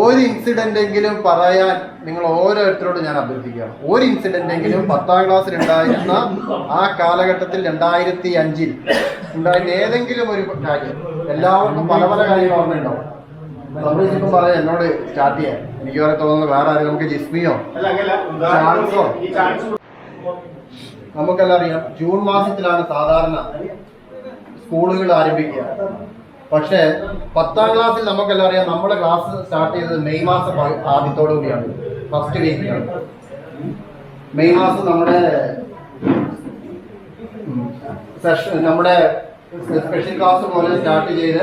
ഒരു ഇൻസിഡൻ്റെങ്കിലും പറയാൻ നിങ്ങൾ ഓരോരുത്തരോടും ഞാൻ അഭ്യർത്ഥിക്കുകയാണ്. ഒരു ഇൻസിഡൻ്റെങ്കിലും 10ാം ക്ലാസ്സിൽ ഉണ്ടായിരുന്ന ആ കാലഘട്ടത്തിൽ 2005 ഉണ്ടായിരുന്ന ഏതെങ്കിലും ഒരു കാര്യം. എല്ലാവർക്കും പല പല കാര്യങ്ങൾ ഓർമ്മയുണ്ടാവും. നമ്മളിപ്പം പറയാം എന്നോട് സ്റ്റാർട്ട് ചെയ്യാൻ. എനിക്ക് വരെ തോന്നുന്നത് വേറെ ആരും, നമുക്ക് ജിസ്മിയോ ചാൻസോ. നമുക്കെല്ലാം അറിയാം ജൂൺ മാസത്തിലാണ് സാധാരണ സ്കൂളുകൾ ആരംഭിക്കുക. പക്ഷേ 10ാം ക്ലാസ്സിൽ നമുക്കെല്ലാം അറിയാം നമ്മുടെ ക്ലാസ് സ്റ്റാർട്ട് ചെയ്തത് മെയ് മാസം ആദ്യത്തോടു കൂടിയാണ്. ഫസ്റ്റ് വീക്കിലാണ്. മെയ് മാസം നമ്മുടെ നമ്മുടെ സ്പെഷ്യൽ ക്ലാസ് പോലെ സ്റ്റാർട്ട് ചെയ്ത്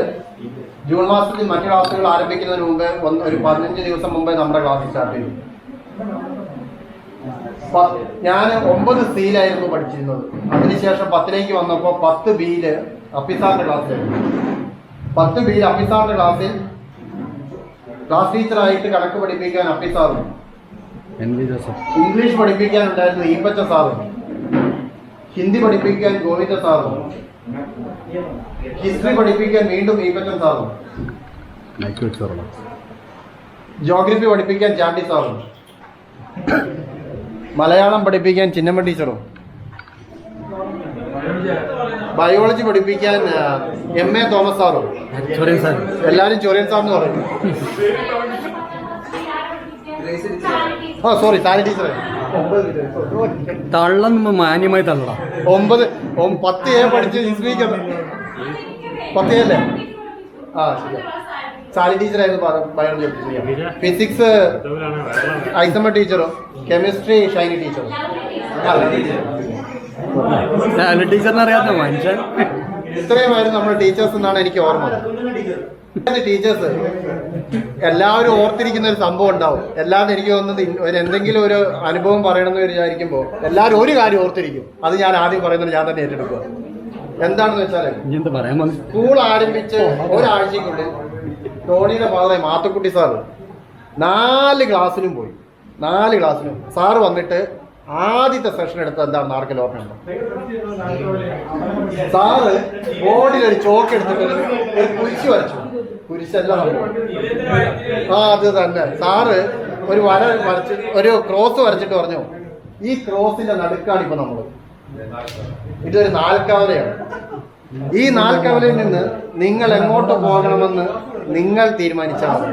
ജൂൺ മാസത്തിൽ മറ്റു ക്ലാസ്സുകൾ ആരംഭിക്കുന്നതിന് മുമ്പേ ഒരു 15 ദിവസം മുമ്പേ നമ്മുടെ ക്ലാസ് സ്റ്റാർട്ട് ചെയ്തു. ഞാൻ 9 സിയിലായിരുന്നു പഠിച്ചിരുന്നത്. അതിനുശേഷം 10ലേക്ക് വന്നപ്പോൾ 10 ബിയില് അപ്പിസാറിന്റെ ക്ലാസ്സിലായിരുന്നു. 10 ബിയിൽ അപ്പിസാറിന്റെ ക്ലാസ്സിൽ ക്ലാസ് ടീച്ചറായിട്ട് കണക്ക് പഠിപ്പിക്കാൻ അപ്പിസാറും, ഇംഗ്ലീഷ് പഠിപ്പിക്കാൻ ഉണ്ടായിരുന്നത് ഈപ്പച്ച സാറും, ഹിന്ദി പഠിപ്പിക്കാൻ ഗോവിന്ദ സാറും, ഹിസ്റ്ററി പഠിപ്പിക്കാൻ വീണ്ടും ഈപ്പച്ചൻ സാറും, ജോഗ്രഫി പഠിപ്പിക്കാൻ ചാണ്ടി സാറും, മലയാളം പഠിപ്പിക്കാൻ ചിന്നമ്മ ടീച്ചറും, ബയോളജി പഠിപ്പിക്കാൻ MA തോമസ് സാറും, എല്ലാവരും ചൊറിയൻ സാറെന്ന് പറയും. സോറി സാരി ടീച്ചറെ. തള്ളം മാന്യമായി തള്ളണം. 10A പഠിച്ച് ഹിസ്റ്ററിക്ക് 10A അല്ലേ? ശരി. സാലി ടീച്ചറായിരുന്നു ബയോളജി. ഫിസിക്സ് ഐസമ്മ ടീച്ചറും കെമിസ്ട്രി ഷൈനി ടീച്ചറും. ടീച്ചറിനെ അറിയാത്ത മനുഷ്യൻ. ഇത്രയുമായിരുന്നു നമ്മുടെ ടീച്ചേഴ്സ് എന്നാണ് എനിക്ക് ഓർമ്മ. ടീച്ചേഴ്സ് എല്ലാവരും ഓർത്തിരിക്കുന്ന ഒരു സംഭവം ഉണ്ടാവും. എല്ലാവരും എനിക്ക് തോന്നുന്നത് എന്തെങ്കിലും ഒരു അനുഭവം പറയണമെന്ന് വിചാരിക്കുമ്പോൾ എല്ലാവരും ഒരു കാര്യം ഓർത്തിരിക്കും. അത് ഞാൻ ആദ്യം പറയുന്നത് ഞാൻ തന്നെ ഏറ്റെടുക്കുക. എന്താണെന്ന് വെച്ചാൽ സ്കൂൾ ആരംഭിച്ച് ഒരാഴ്ചക്കുള്ളിൽ ടോണിയുടെ ഫാദറെ മാത്തുക്കുട്ടി സാറ് 4 ക്ലാസ്സിലും പോയി. 4 ക്ലാസ്സിലും സാറ് വന്നിട്ട് ആദ്യത്തെ സെഷൻ എടുത്ത് എന്താണെന്ന് ആർക്കെങ്കിലും ഓർമ്മയുണ്ടോ? സാറ് ബോർഡിലൊരു ചോക്ക് എടുത്തിട്ട് ഒരു കുരിശ് വരച്ചു. കുരിശെല്ലാം അത് തന്നെ. സാറ് ഒരു വര വരച്ച് ഒരു ക്രോസ് വരച്ചിട്ട് പറഞ്ഞു, ഈ ക്രോസിന്റെ നടുക്കാണ് ഇപ്പൊ നമ്മള്. ഇതൊരു 4 കവലയാണ്. ഈ 4 കവലയിൽ നിന്ന് നിങ്ങൾ എങ്ങോട്ട് പോകണമെന്ന് നിങ്ങൾ തീരുമാനിച്ചാൽ മതി.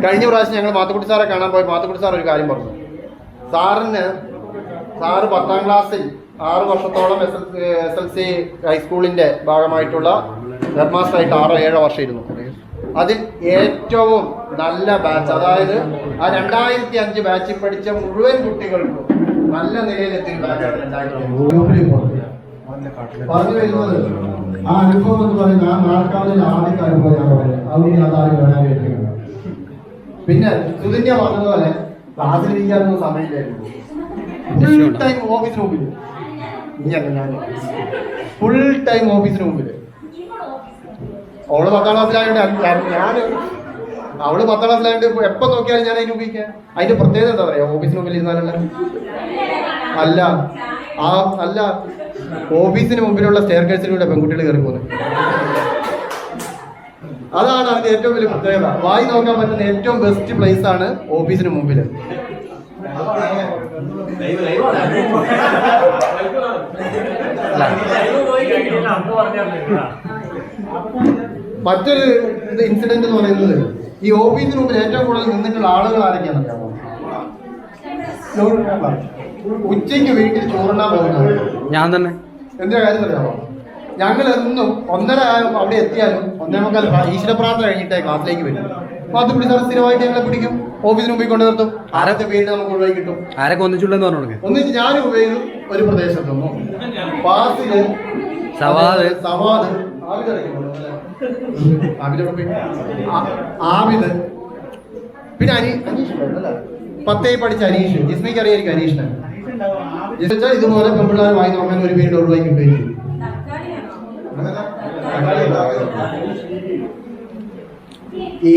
കഴിഞ്ഞ പ്രാവശ്യം ഞങ്ങൾ മാത്തുക്കുട്ടി സാറെ കാണാൻ പോയി. മാത്തുക്കുട്ടി സാർ ഒരു കാര്യം പറഞ്ഞു. സാറ് 10ാം ക്ലാസ്സിൽ 6 വർഷത്തോളം SLC ഹൈസ്കൂളിന്റെ ഭാഗമായിട്ടുള്ള ഹെഡ്മാസ്റ്ററായിട്ട് 6-7 വർഷം ഇരുന്നു. അതിൽ ഏറ്റവും നല്ല ബാച്ച്, അതായത് ആ 2005 ബാച്ചിൽ പഠിച്ച മുഴുവൻ കുട്ടികൾക്കും നല്ല നിലയിലെത്തിയ ബാച്ചാണ് 2005. പറഞ്ഞു വരുന്നത് ആ അനുഭവം എന്ന് പറയുന്നത് ആ നാൽക്കാലിൽ ആദ്യത്തെ അനുഭവം ഞാൻ പറയുന്നത്. അവിടെ അതാരും വരാൻ വേണ്ടിയാണ്. പിന്നെ സുധിന്യ പറഞ്ഞതുപോലെ ക്ലാസ്സിലിരിക്കാനൊന്നും സമയമില്ലായിരുന്നു. ഫുൾ ടൈം ഓഫീസിന് മുമ്പിൽ. ഫുൾ ടൈം ഓഫീസിന് മുമ്പിൽ. അവള് 10ാം ക്ലാസ്സിലായതുകൊണ്ട് അവള് 10ാം ക്ലാസ്സിലായതുകൊണ്ട് എപ്പോൾ നോക്കിയാലും ഞാൻ അതിന് ഉപയോഗിക്കാൻ. അതിന്റെ പ്രത്യേകത എന്താ പറയാ? ഓഫീസിന് മുമ്പിൽ ഇരുന്നാലല്ല അല്ല ഓഫീസിന് മുമ്പിലുള്ള സ്റ്റെയർ കേസിലൂടെ പെൺകുട്ടികൾ കയറി പോകുന്നത്. അതാണ് അതിന്റെ ഏറ്റവും വലിയ പ്രത്യേകത. വായി നോക്കാൻ പറ്റുന്ന ഏറ്റവും ബെസ്റ്റ് പ്ലേസ് ആണ് ഓഫീസിന് മുമ്പിൽ. മറ്റൊരു ഇൻസിഡന്റ് എന്ന് പറയുന്നത്, ഈ ഓഫീസിന് മുമ്പിൽ ഏറ്റവും കൂടുതൽ നിന്നിട്ടുള്ള ആളുകൾ ആരൊക്കെയാണെന്നറിയാമോ? ഉച്ചയ്ക്ക് വീട്ടിൽ ചോറുണ്ണാൻ പോകുന്നത് ഞാൻ തന്നെ. എന്റെ കാര്യം അറിയാമോ? ഞങ്ങൾ എന്നും 1:30 അവിടെ എത്തിയാലും 1:45 ഈശ്വര പ്രാർത്ഥന കഴിഞ്ഞിട്ടേ ക്ലാസ്സിലേക്ക് വരും. മാത്തുക്കുട്ടി സാർ സ്ഥിരമായിട്ട് ഞങ്ങളെ പിടിക്കും, ഓഫീസിന് മുമ്പിൽ കൊണ്ടു നിർത്തും. ആരത്തെ പേര് നമുക്ക് ഒഴിവായി കിട്ടും. ആരൊക്കെ ഒന്നിച്ചുള്ളെന്ന് പറഞ്ഞു. ഒന്നിച്ച് ഞാനും ഉപയോഗിക്കും. ഒരു പ്രദേശത്തൊന്നും പാസില് സവാദ് ആബിദ്, പിന്നെ അനീഷ് 10 പഠിച്ച അനീഷ്. ജിസ്മിക്ക് അറിയായിരിക്കും അനീഷിനെ. ഇതുപോലെ പെൺപിള്ളേർ വായി നോക്കാൻ ഒരു പേര് ഒഴിവായി കിട്ടുകയും. ഈ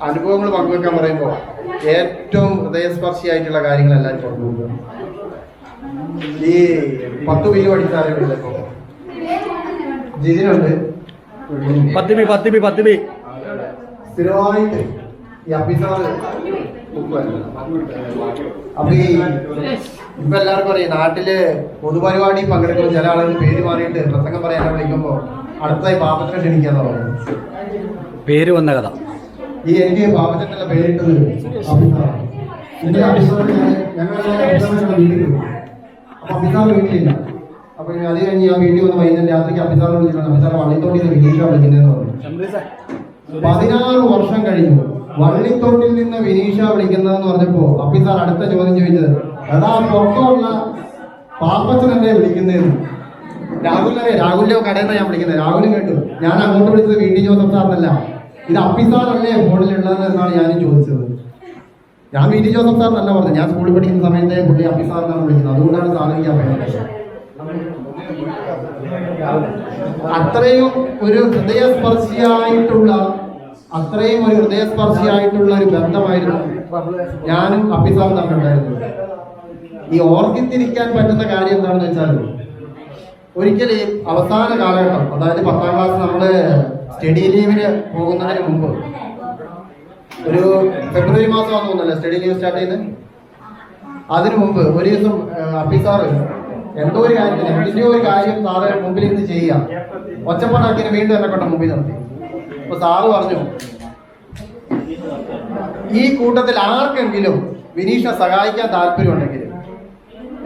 അനുഭവങ്ങൾ പങ്കുവെക്കാൻ പറയുമ്പോൾ ഏറ്റവും ഹൃദയസ്പർശിയായിട്ടുള്ള കാര്യങ്ങൾ എല്ലാവരും പങ്കുവെക്കുക. ഈ 10 ബില്ല് പഠിച്ചാലും ജിതിനുണ്ട് 10 ബി സ്ഥിരമായിട്ട് ഈ അഭിസാറ്. അപ്പൊ ഈ ഇപ്പൊ എല്ലാവർക്കും അറിയാം, നാട്ടില് പൊതുപരിപാടി പങ്കെടുക്കുന്ന ചില ആളുകൾ പേര് മാറിയിട്ട് പ്രസംഗം പറയാൻ വിളിക്കുമ്പോ അടുത്തായി പാപ്പച്ചനെ ക്ഷണിക്കാന്ന് പറയുന്നത്. പേര് വന്ന കഥ. ഈ എനിക്ക് പാപ്പച്ചനല്ല പേരിട്ടത് അഭിസാറാണ്. എന്റെ അഭിസാറ് ഞങ്ങളുടെ വീട്ടിൽ പോയി. അപ്പൊ അഭിസാറ് വീട്ടിലില്ല. അപ്പൊ അത് കഴിഞ്ഞ് ഞാൻ വീട്ടിൽ വന്ന് വൈകുന്നേരം രാത്രിക്ക് അഭിസാറ് വിളിച്ചിട്ടുണ്ട്. അഭിസാറ് വള്ളിത്തോട്ടിന്ന് വിനീഷ വിളിക്കുന്നതെന്ന് പറഞ്ഞു. 16 വർഷം കഴിഞ്ഞു വള്ളിത്തോട്ടിൽ നിന്ന് വിനീഷ വിളിക്കുന്നതെന്ന് പറഞ്ഞപ്പോ അപ്പി സാർ അടുത്ത ചോദ്യം ചോദിച്ചത് അതാ പുറത്തുള്ള പാപ്പച്ചനല്ലേ വിളിക്കുന്നതെന്ന്. രാഹുലിന്റെ കടയിൽ നിന്ന് ഞാൻ വിളിക്കുന്നത്. രാഹുലും കേട്ടു. ഞാൻ അങ്ങോട്ട് വിളിച്ചത് VD ജോസഫ് സാറിനല്ല, ഇത് അപ്പി സാറല്ലേ ഫോണിലുള്ളത് എന്നാണ് ഞാനും ചോദിച്ചത്. ഞാൻ VD ജോസഫ് സാറിനല്ല പറഞ്ഞത്. ഞാൻ സ്കൂളിൽ പഠിക്കുന്ന സമയത്തെ പുള്ളി അപ്പി സാറിനാണ് വിളിക്കുന്നത്. അതുകൊണ്ടാണ് സാറിന് പറയുന്നത്. അത്രയും ഒരു ഹൃദയസ്പർശിയായിട്ടുള്ള ഒരു ബന്ധമായിരുന്നു ഞാനും അപ്പി സാറും തമ്മിലുണ്ടായിരുന്നത്. ഈ ഓർത്തിരിക്കാൻ പറ്റുന്ന കാര്യം എന്താണെന്ന് വെച്ചാൽ, ഒരിക്കൽ ഈ അവസാന കാലഘട്ടം, അതായത് 10ാം ക്ലാസ് നമ്മള് സ്റ്റഡി ലീവിന് പോകുന്നതിന് മുമ്പ്, ഒരു ഫെബ്രുവരി മാസമാണെന്ന് തോന്നുന്നല്ലേ സ്റ്റഡി ലീവ് സ്റ്റാർട്ട് ചെയ്യുന്നത്. അതിനു മുമ്പ് ഒരു ദിവസം അപ്പി സാറ് എന്തോ ഒരു കാര്യം സാറ് മുമ്പിൽ ഇരുന്ന് ചെയ്യാം, ഒച്ചപ്പാടാക്കിന് വീണ്ടും എന്നെ കൊണ്ട് മുമ്പിൽ നിർത്തി. അപ്പൊ സാറ് പറഞ്ഞു, ഈ കൂട്ടത്തിൽ ആർക്കെങ്കിലും വിനീഷ സഹായിക്കാൻ താല്പര്യമുണ്ടെങ്കിൽ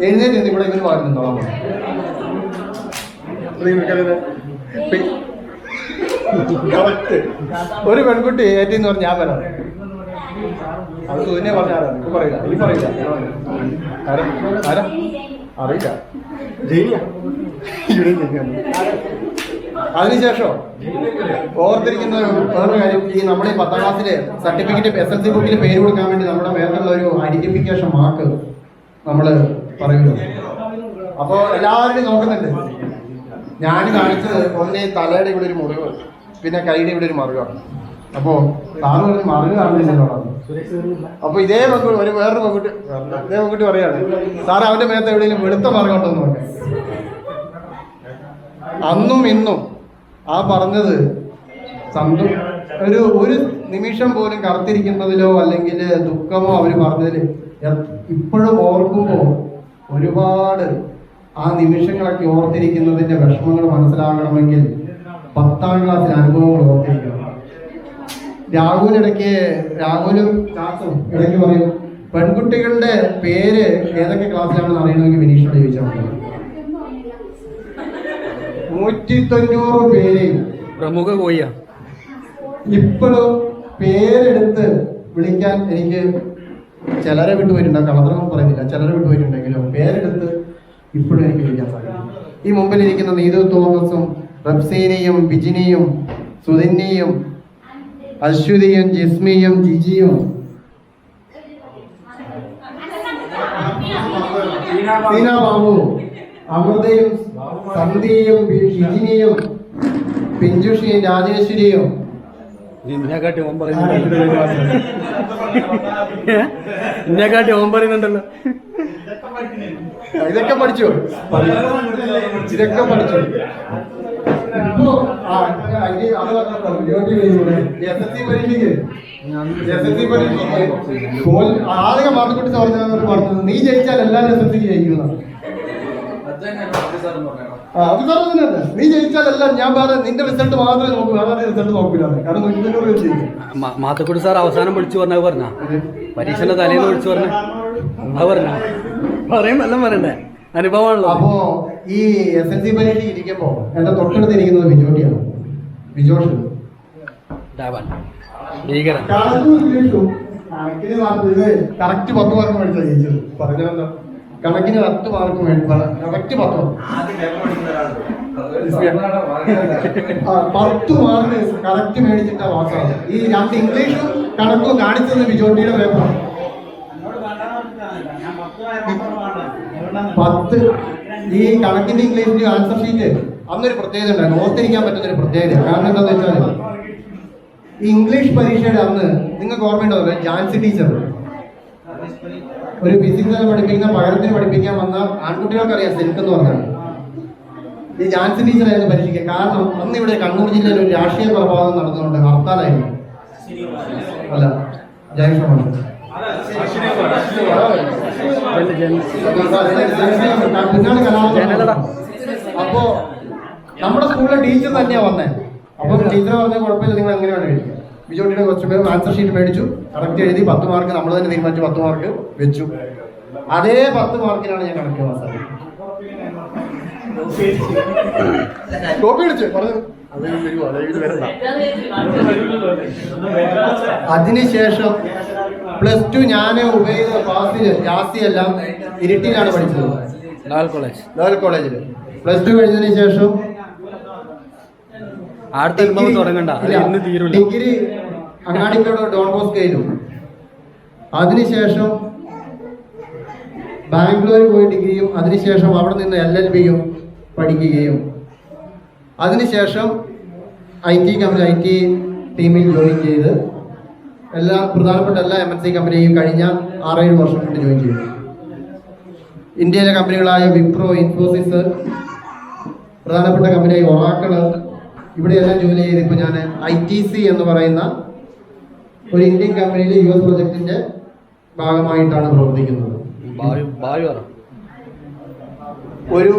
എഴുന്നേറ്റ് നിന്ന് ഇവിടെ ഇവന് പറയുന്നുണ്ടോളാം. ഒരു പെൺകുട്ടി ഏറ്റെന്ന് പറഞ്ഞ് ഞാൻ വരാം. അത് തന്നെ പറഞ്ഞാരാ പറയില്ല, ഈ പറയില്ല, ആരാ അറിയില്ല. അതിനുശേഷം ഓർത്തിരിക്കുന്ന വേറൊരു കാര്യം, ഈ നമ്മുടെ 10ാം ക്ലാസ്സിലെ സർട്ടിഫിക്കറ്റ് SLC ബുക്കിൽ പേര് കൊടുക്കാൻ വേണ്ടി നമ്മുടെ മേലുള്ള ഒരു ഐഡന്റിഫിക്കേഷൻ മാർക്ക് നമ്മൾ പറയുന്നു. അപ്പോൾ എല്ലാവരും നോക്കുന്നുണ്ട്. ഞാൻ കാണിച്ചത് ഒന്നേ തലയുടെ ഇവിടെ ഒരു മുറിവ്, പിന്നെ കൈയുടെ ഇവിടെ ഒരു മറുകാണ്. അപ്പോൾ സാറ് പറഞ്ഞ് മറുക കാണുന്നില്ലല്ലോ. അപ്പൊ വേറൊരു പെൺകുട്ടി പറയാണ്, സാറ് അവന്റെ മേത്ത് എവിടെയെങ്കിലും വെളുത്ത മറുകുണ്ടോ എന്ന് പറഞ്ഞു. അന്നും ഇന്നും ആ പറഞ്ഞത് ഒരു നിമിഷം പോലും കറുത്തിരിക്കുന്നതിലോ അല്ലെങ്കിൽ ദുഃഖമോ അവർ പറഞ്ഞതിൽ ഇപ്പോഴും ഓർക്കുമ്പോൾ ഒരുപാട് ആ നിമിഷങ്ങളൊക്കെ ഓർത്തിരിക്കുന്നതിന്റെ വിഷമങ്ങൾ മനസ്സിലാകണമെങ്കിൽ 10ാം ക്ലാസ്സിലെ അനുഭവങ്ങൾ ഓർത്തിരിക്കണം. രാഹുലും ചാസും ഇടയ്ക്ക് പറയും, പെൺകുട്ടികളുടെ പേര് ഏതൊക്കെ ക്ലാസ്സിലാണെന്ന് അറിയണമെങ്കിൽ വിനീഷോട് ചോദിച്ചാൽ മതി. 190 പേര് പ്രമുഖ കോയ ഇപ്പോഴും പേരെടുത്ത് വിളിക്കാൻ എനിക്ക് ചിലരെ വിട്ടുപോയിട്ടുണ്ടാകും, കളത്രമൊന്നും പറയുന്നില്ല, ചിലരെ വിട്ടുപോയിട്ടുണ്ടെങ്കിലും പേരെടുത്ത് ഇപ്പോഴും എനിക്ക് വിളിക്കാൻ സാധിക്കും. ഈ മുമ്പിലിരിക്കുന്ന നീതു തോമസും റബ്സീനയും ബിജിനിയും സുധിനിയും അശ്വതിയും ജിസ്മിയും ജിജിയും സീന ബാബു അമൃതയും സന്ധ്യയും ഷിജിനിയും പിഞ്ചുഷിയും രാജേശ്വരിയും ഇന്നെക്കാട്ടി ഓൻ പറയുന്നുണ്ടല്ലോ. ഇതൊക്കെ പഠിച്ചു. ആദ്യം മാർക്കുട്ടി പറഞ്ഞത് നീ ജയിച്ചാൽ എല്ലാവരും SLC ജയിക്കുന്ന. നീ ജയിച്ചാലെല്ലാം ഞാൻ വേറെ നിന്റെ റിസൾട്ട് മാത്രമേ നോക്കൂ, വേറെ റിസൾട്ട് നോക്കില്ല. കാരണം 190 പേര് ജയിക്കും. മാത്തക്കുട്ടി സാർ അവസാനം വിളിച്ചു പറഞ്ഞ പരീക്ഷന്റെ തലേന്ന് വിളിച്ചു പറഞ്ഞ അത് പറയുമ്പോ പറയണ്ടേ അനുഭവമാണല്ലോ. അപ്പോ ഈ SLC പരീക്ഷ ഇരിക്കുമ്പോ എന്റെ തൊട്ടടുത്തിരിക്കുന്നത് ബിജോട്ടിയാണ്. ബിജോഷ് കറക്റ്റ് 10 മാർക്ക് മേടിച്ചാ ജയിച്ചത്. പറഞ്ഞതെന്താ, കണക്കിന് 10 മാർക്ക് കറക്റ്റ് 10 മാർക്ക് കറക്റ്റ് മേടിച്ചിട്ട വാക്കാണ്. ഈ 2 ഇംഗ്ലീഷും കണക്കും കാണിച്ചത് ബിജോട്ടിയുടെ പേപ്പറാണ്. 10 ഈ കണക്കിന്റെ ഇംഗ്ലീഷിന്റെ ആൻസർ ഷീറ്റ് അന്നൊരു പ്രത്യേകത ഉണ്ടായിരുന്നു, ഓർത്തിരിക്കാൻ പറ്റുന്നൊരു പ്രത്യേകത. കാരണം എന്താണെന്ന് വെച്ചാൽ ഈ ഇംഗ്ലീഷ് പരീക്ഷയുടെ അന്ന് നിങ്ങൾക്ക് ഓർമ്മയുണ്ടാവില്ല, ജാൻസി ടീച്ചർ ഒരു ഫിസിക്സ് പഠിപ്പിക്കുന്ന പകരത്തിന് പഠിപ്പിക്കാൻ വന്ന ആൺകുട്ടികൾക്കറിയാം സെൽക്ക് എന്ന് പറഞ്ഞാൽ ഈ ജാൻസി ടീച്ചറായിരുന്നു പരീക്ഷിക്കുക. കാരണം അന്ന് ഇവിടെ കണ്ണൂർ ജില്ലയിൽ ഒരു രാഷ്ട്രീയ കൊലപാതകം നടന്നുകൊണ്ട് ഹർത്താലായിരുന്നു. അല്ല ജയക്ഷമാണ്. അപ്പോ നമ്മുടെ സ്കൂളിലെ ടീച്ചർ തന്നെയാ വന്നേ. അപ്പൊ ടീച്ചർ പറഞ്ഞ കുഴപ്പമില്ല, നിങ്ങൾ എങ്ങനെയാണ് കഴിക്കുക. ബിജോട്ടിയുടെ ക്വസ്റ്റ്യൻ പേപ്പർ ആൻസർ ഷീറ്റ് മേടിച്ചു, കറക്റ്റ് എഴുതി 10 മാർക്ക് നമ്മൾ തന്നെ തീരുമാനിച്ചു 10 മാർക്ക് വെച്ചു. അതേ 10 മാർക്കിനാണ് ഞാൻ കണക്ക് പാസ്സായത്. കോപ്പി അടിച്ച് പറഞ്ഞു. അതിനുശേഷം +2 ഞാൻ ഉപയോഗിച്ച ക്ലാസ്സിൽ ജാസ്തിയെല്ലാം ഇരിട്ടിയിലാണ് പഠിച്ചത്, ലോയൽ കോളേജ്. ലോയൽ കോളേജിൽ. +2 കഴിഞ്ഞതിന് ശേഷം തുടങ്ങണ്ട, ഇന്ന് തീരൂല. ഡിഗ്രി അങ്ങാടിക്കോട് ഡോൺ ബോസ്കോയിലും. അതിനുശേഷം ബാംഗ്ലൂർ പോയി ഡിഗ്രിയും അതിനുശേഷം അവിടെ നിന്ന് LLBയും പഠിക്കുകയും അതിനുശേഷം IT ടീമിൽ ജോയിൻ ചെയ്ത് പ്രധാനപ്പെട്ട എല്ലാ MNC കമ്പനിയും കഴിഞ്ഞ 6-7 വർഷം കൊണ്ട് ജോയിൻ ചെയ്തു. ഇന്ത്യയിലെ കമ്പനികളായ വിപ്രോ, ഇൻഫോസിസ്, പ്രധാനപ്പെട്ട കമ്പനിയായ ഒറാക്കിൾ, ഇവിടെയെല്ലാം ജോലി ചെയ്ത് ഇപ്പോൾ ഞാൻ ITC എന്ന് പറയുന്ന ഒരു ഇന്ത്യൻ കമ്പനിയിൽ US പ്രൊജക്ടിന്റെ ഭാഗമായിട്ടാണ് പ്രവർത്തിക്കുന്നത്. ഒരു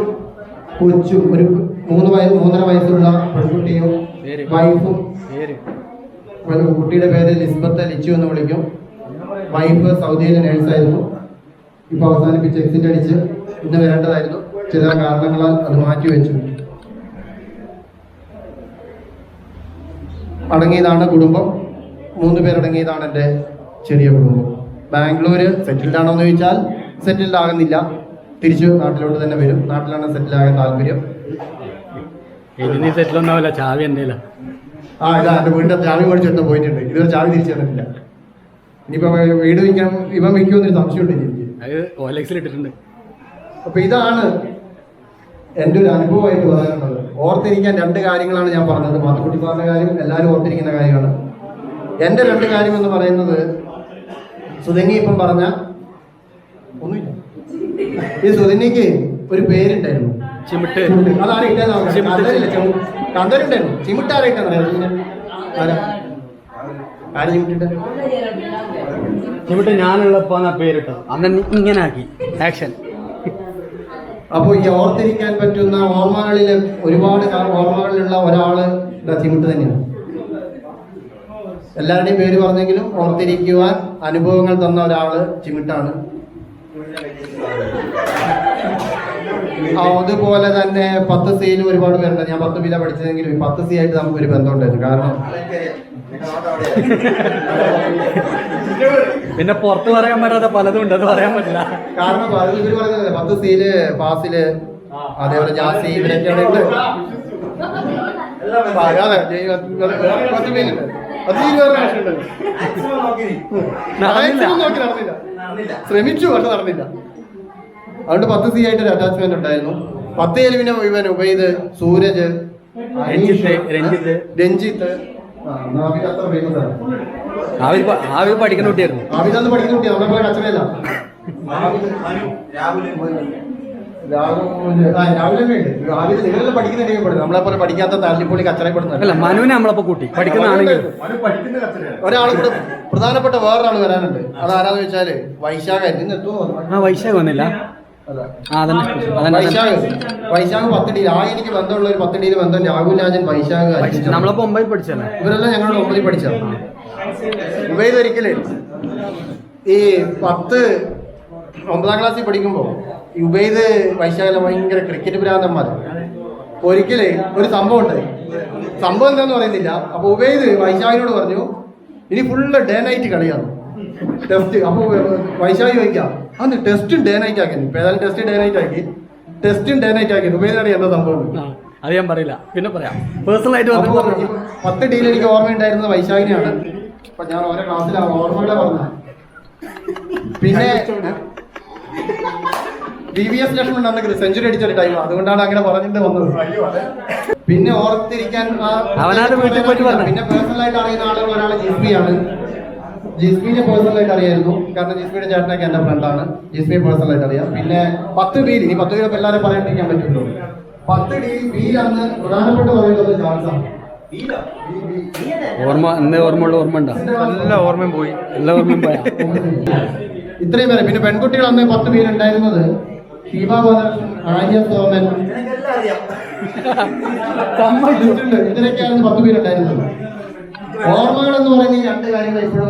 കൊച്ചും ഒരു 3-3.5 വയസ്സുള്ള പെൺകുട്ടിയും വൈഫും. കുട്ടിയുടെ പേര് ലിസ്ബത്ത് ലിച്ചു എന്ന് വിളിക്കും. വൈഫ് സൗദിയിലെ നേഴ്സായിരുന്നു. ഇപ്പോൾ അവസാനിപ്പിച്ച് എക്സിറ്റ് അടിച്ച് ഇന്ന് വരേണ്ടതായിരുന്നു. ചില കാരണങ്ങളാൽ അത് മാറ്റിവെച്ചു. അടങ്ങിയതാണ് കുടുംബം. 3 പേരടങ്ങിയതാണ് എൻ്റെ ചെറിയ കുടുംബം. ബാംഗ്ലൂര് സെറ്റിൽഡ് ആണോ എന്ന് ചോദിച്ചാൽ സെറ്റിൽഡ് ആകുന്നില്ല. തിരിച്ചു നാട്ടിലോട്ട് തന്നെ വരും. നാട്ടിലാണ് സെറ്റിൽ ആകാൻ താല്പര്യം. സെറ്റിലൊന്നാവില്ല, ചാവി എന്തെങ്കിലും. ഇതാ എൻ്റെ വീടിൻ്റെ ചാവി മേടിച്ചെടുത്ത് പോയിട്ടുണ്ട്. ഇതുവരെ ചാവി തിരിച്ചു തന്നിട്ടില്ല. ഇനിയിപ്പോൾ വീട് വിൽക്കണം, ഇവൻ വിൽക്കുമെന്നൊരു സംശയമുണ്ട് എനിക്ക്. OLX-ലിട്ടിട്ടുണ്ട്. അപ്പൊ ഇതാണ് എൻ്റെ ഒരു അനുഭവമായിട്ട് പറയാനുള്ളത്. ഓർത്തിരിക്കാൻ 2 കാര്യങ്ങളാണ് ഞാൻ പറഞ്ഞത്. മാത്തുക്കുട്ടി സാറിന്റെ കാര്യം എല്ലാവരും ഓർത്തിരിക്കുന്ന കാര്യമാണ്. എൻ്റെ 2 കാര്യം എന്ന് പറയുന്നത്, സുധന്യ ഇപ്പം പറഞ്ഞ ഒന്നുമില്ല. ഈ സുധന്യക്ക് ഒരു പേരുണ്ടായിരുന്നു, ചിമിട്ട്. അതാണ് കണ്ടരുണ്ടായിരുന്നു. ചിമിട്ട് ആരായിട്ടാണ് ചിമിട്ട് ഞാനുള്ളപ്പോ പേരിട്ടോ, അന്ന് ഇങ്ങനെ ആക്കി ആക്ഷൻ. അപ്പോൾ ഈ ഓർത്തിരിക്കാൻ പറ്റുന്ന ഓർമ്മകളിൽ ഒരുപാട് ഓർമ്മകളിലുള്ള ഒരാള് ചിമിട്ട് തന്നെയാണ്. എല്ലാവരുടെയും പേര് പറഞ്ഞെങ്കിലും ഓർത്തിരിക്കുവാൻ അനുഭവങ്ങൾ തന്ന ഒരാള് ചിമിട്ടാണ്. അതുപോലെ തന്നെ 10C ഒരുപാട് പേരുണ്ട്. ഞാൻ 10B പഠിച്ചതെങ്കിലും 10C ആയിട്ട് നമുക്കൊരു ബന്ധമുണ്ടായിരുന്നു. കാരണം പിന്നെ പുറത്ത് പറയാൻ പറ്റാത്ത പലതും ഉണ്ട്, അത് പറയാൻ പറ്റില്ല. കാരണം ഇവര് പറഞ്ഞത് 10C ഫാസില്, അതേപോലെ ജാസി, ഇവരൊക്കെ അവിടെ ഉണ്ട്. ശ്രമിച്ചു, പക്ഷെ നടന്നില്ല. അതുകൊണ്ട് 10C ആയിട്ട് ഒരു അറ്റാച്ച്മെന്റ് ഉണ്ടായിരുന്നു. 10A പിന്നെ ഇവൻ ഉബൈദ്, സൂരജ്, രഞ്ജിത്ത്. അത്ര ഫേമസ് ആണ്. പഠിക്കുന്ന കുട്ടിയായിരുന്നു. ആവിദന്ന് പഠിക്കുന്ന കുട്ടിയാണ്. നമ്മളെ പോലെ കച്ചറയല്ല. രാവിലെ നിങ്ങളെല്ലാം പഠിക്കുന്ന നമ്മളെ പോലെ പഠിക്കാത്ത തല്ലിപ്പൊളി കച്ചറപ്പെടുന്നില്ല. മനുവിനെ നമ്മളപ്പോ കൂട്ടി പഠിക്കുന്ന ഒരാൾ കൂടെ പ്രധാനപ്പെട്ട വേറൊരാൾ വരാനുണ്ട്. അതാരാന്ന് വെച്ചാല് വൈശാഖ്. വൈശാഖ് വന്നില്ല. വൈശാഖ് 10D. എനിക്ക് ബന്ധമുള്ള ഒരു 10D ബന്ധം രാഹുൽ രാജൻ, വൈശാഖ്. നമ്മളപ്പോ 9 പഠിച്ചല്ലേ. ഇവരെല്ലാം ഞങ്ങളുടെ 9 പഠിച്ചത്. ഉബൈദ് ഒരിക്കലേ ഈ 9ാം ക്ലാസ്സിൽ പഠിക്കുമ്പോൾ ഉബൈദ് വൈശാഖിലെ ഭയങ്കര ക്രിക്കറ്റ് ഭ്രാന്തന്മാർ. ഒരിക്കലേ ഒരു സംഭവം ഉണ്ട്. സംഭവം എന്താന്ന് പറയുന്നില്ല. അപ്പൊ ഉബൈദ് വൈശാഖിനോട് പറഞ്ഞു, ഇനി ഫുള്ള് ഡേ നൈറ്റ് കളിയാണ് ടെസ്റ്റ്. അപ്പൊ വൈശാഖി ചോദിക്കാം, അത് ടെസ്റ്റും ഡേ നൈറ്റ് ആക്കി. ഇപ്പൊ ഏതായാലും ടെസ്റ്റ് ഡേ നൈറ്റ് ആക്കി. ഉബൈദിനാണ് എന്താ സംഭവം അത് ഞാൻ പറയില്ല, പിന്നെ പറയാം. പേഴ്സണൽ ആയിട്ട് 10D എനിക്ക് ഓർമ്മയുണ്ടായിരുന്നത് വൈശാഖിനെയാണ്. അപ്പൊ ഞാൻ ഓരോ ക്ലാസ്സിലാണ് ഓർമ്മകളെ പറഞ്ഞ. പിന്നെ VVS ലക്ഷ്മൺ അന്ന് സെഞ്ചുറി അടിച്ചൊരു ടൈം, അതുകൊണ്ടാണ് അങ്ങനെ പറഞ്ഞിട്ട് വന്നത്. പിന്നെ ഓർത്തിരിക്കാൻ പിന്നെ പേഴ്സണലായിട്ട് അറിയുന്ന ആളുകൾ ഒരാളെ ജിസ്ബിയാണ്. ജിസ്ബിനെ പേഴ്സണലായിട്ട് അറിയായിരുന്നു. കാരണം ജിസ്ബിയുടെ ചേട്ടനൊക്കെ എന്റെ ഫ്രണ്ടാണ്. ജിസ്ബിയെ പേഴ്സണലായിട്ട് അറിയാം. പിന്നെ 10B, ഇനി 10B എല്ലാവരും പറയാണ്ടിരിക്കാൻ പറ്റുമല്ലോ. 10D അന്ന് പ്രധാനപ്പെട്ട് പറയുന്നത് ജാൻസാണ്. ഓർമ്മ ഉണ്ടോ? എല്ലാ ഓർമ്മയും പോയി. ഇത്രയും പേരെ. പിന്നെ പെൺകുട്ടികൾ അന്ന് 10B ഉണ്ടായിരുന്നത് ഷീബ ബാലകൃഷ്ണൻ, ആര്യ സോമൻ, ഇതിനൊക്കെയാണ് 10B ഉണ്ടായിരുന്നത്. ഓർമ്മകൾ എന്ന് പറയുന്ന ഈ 2 കാര്യങ്ങൾ ഇപ്പോഴും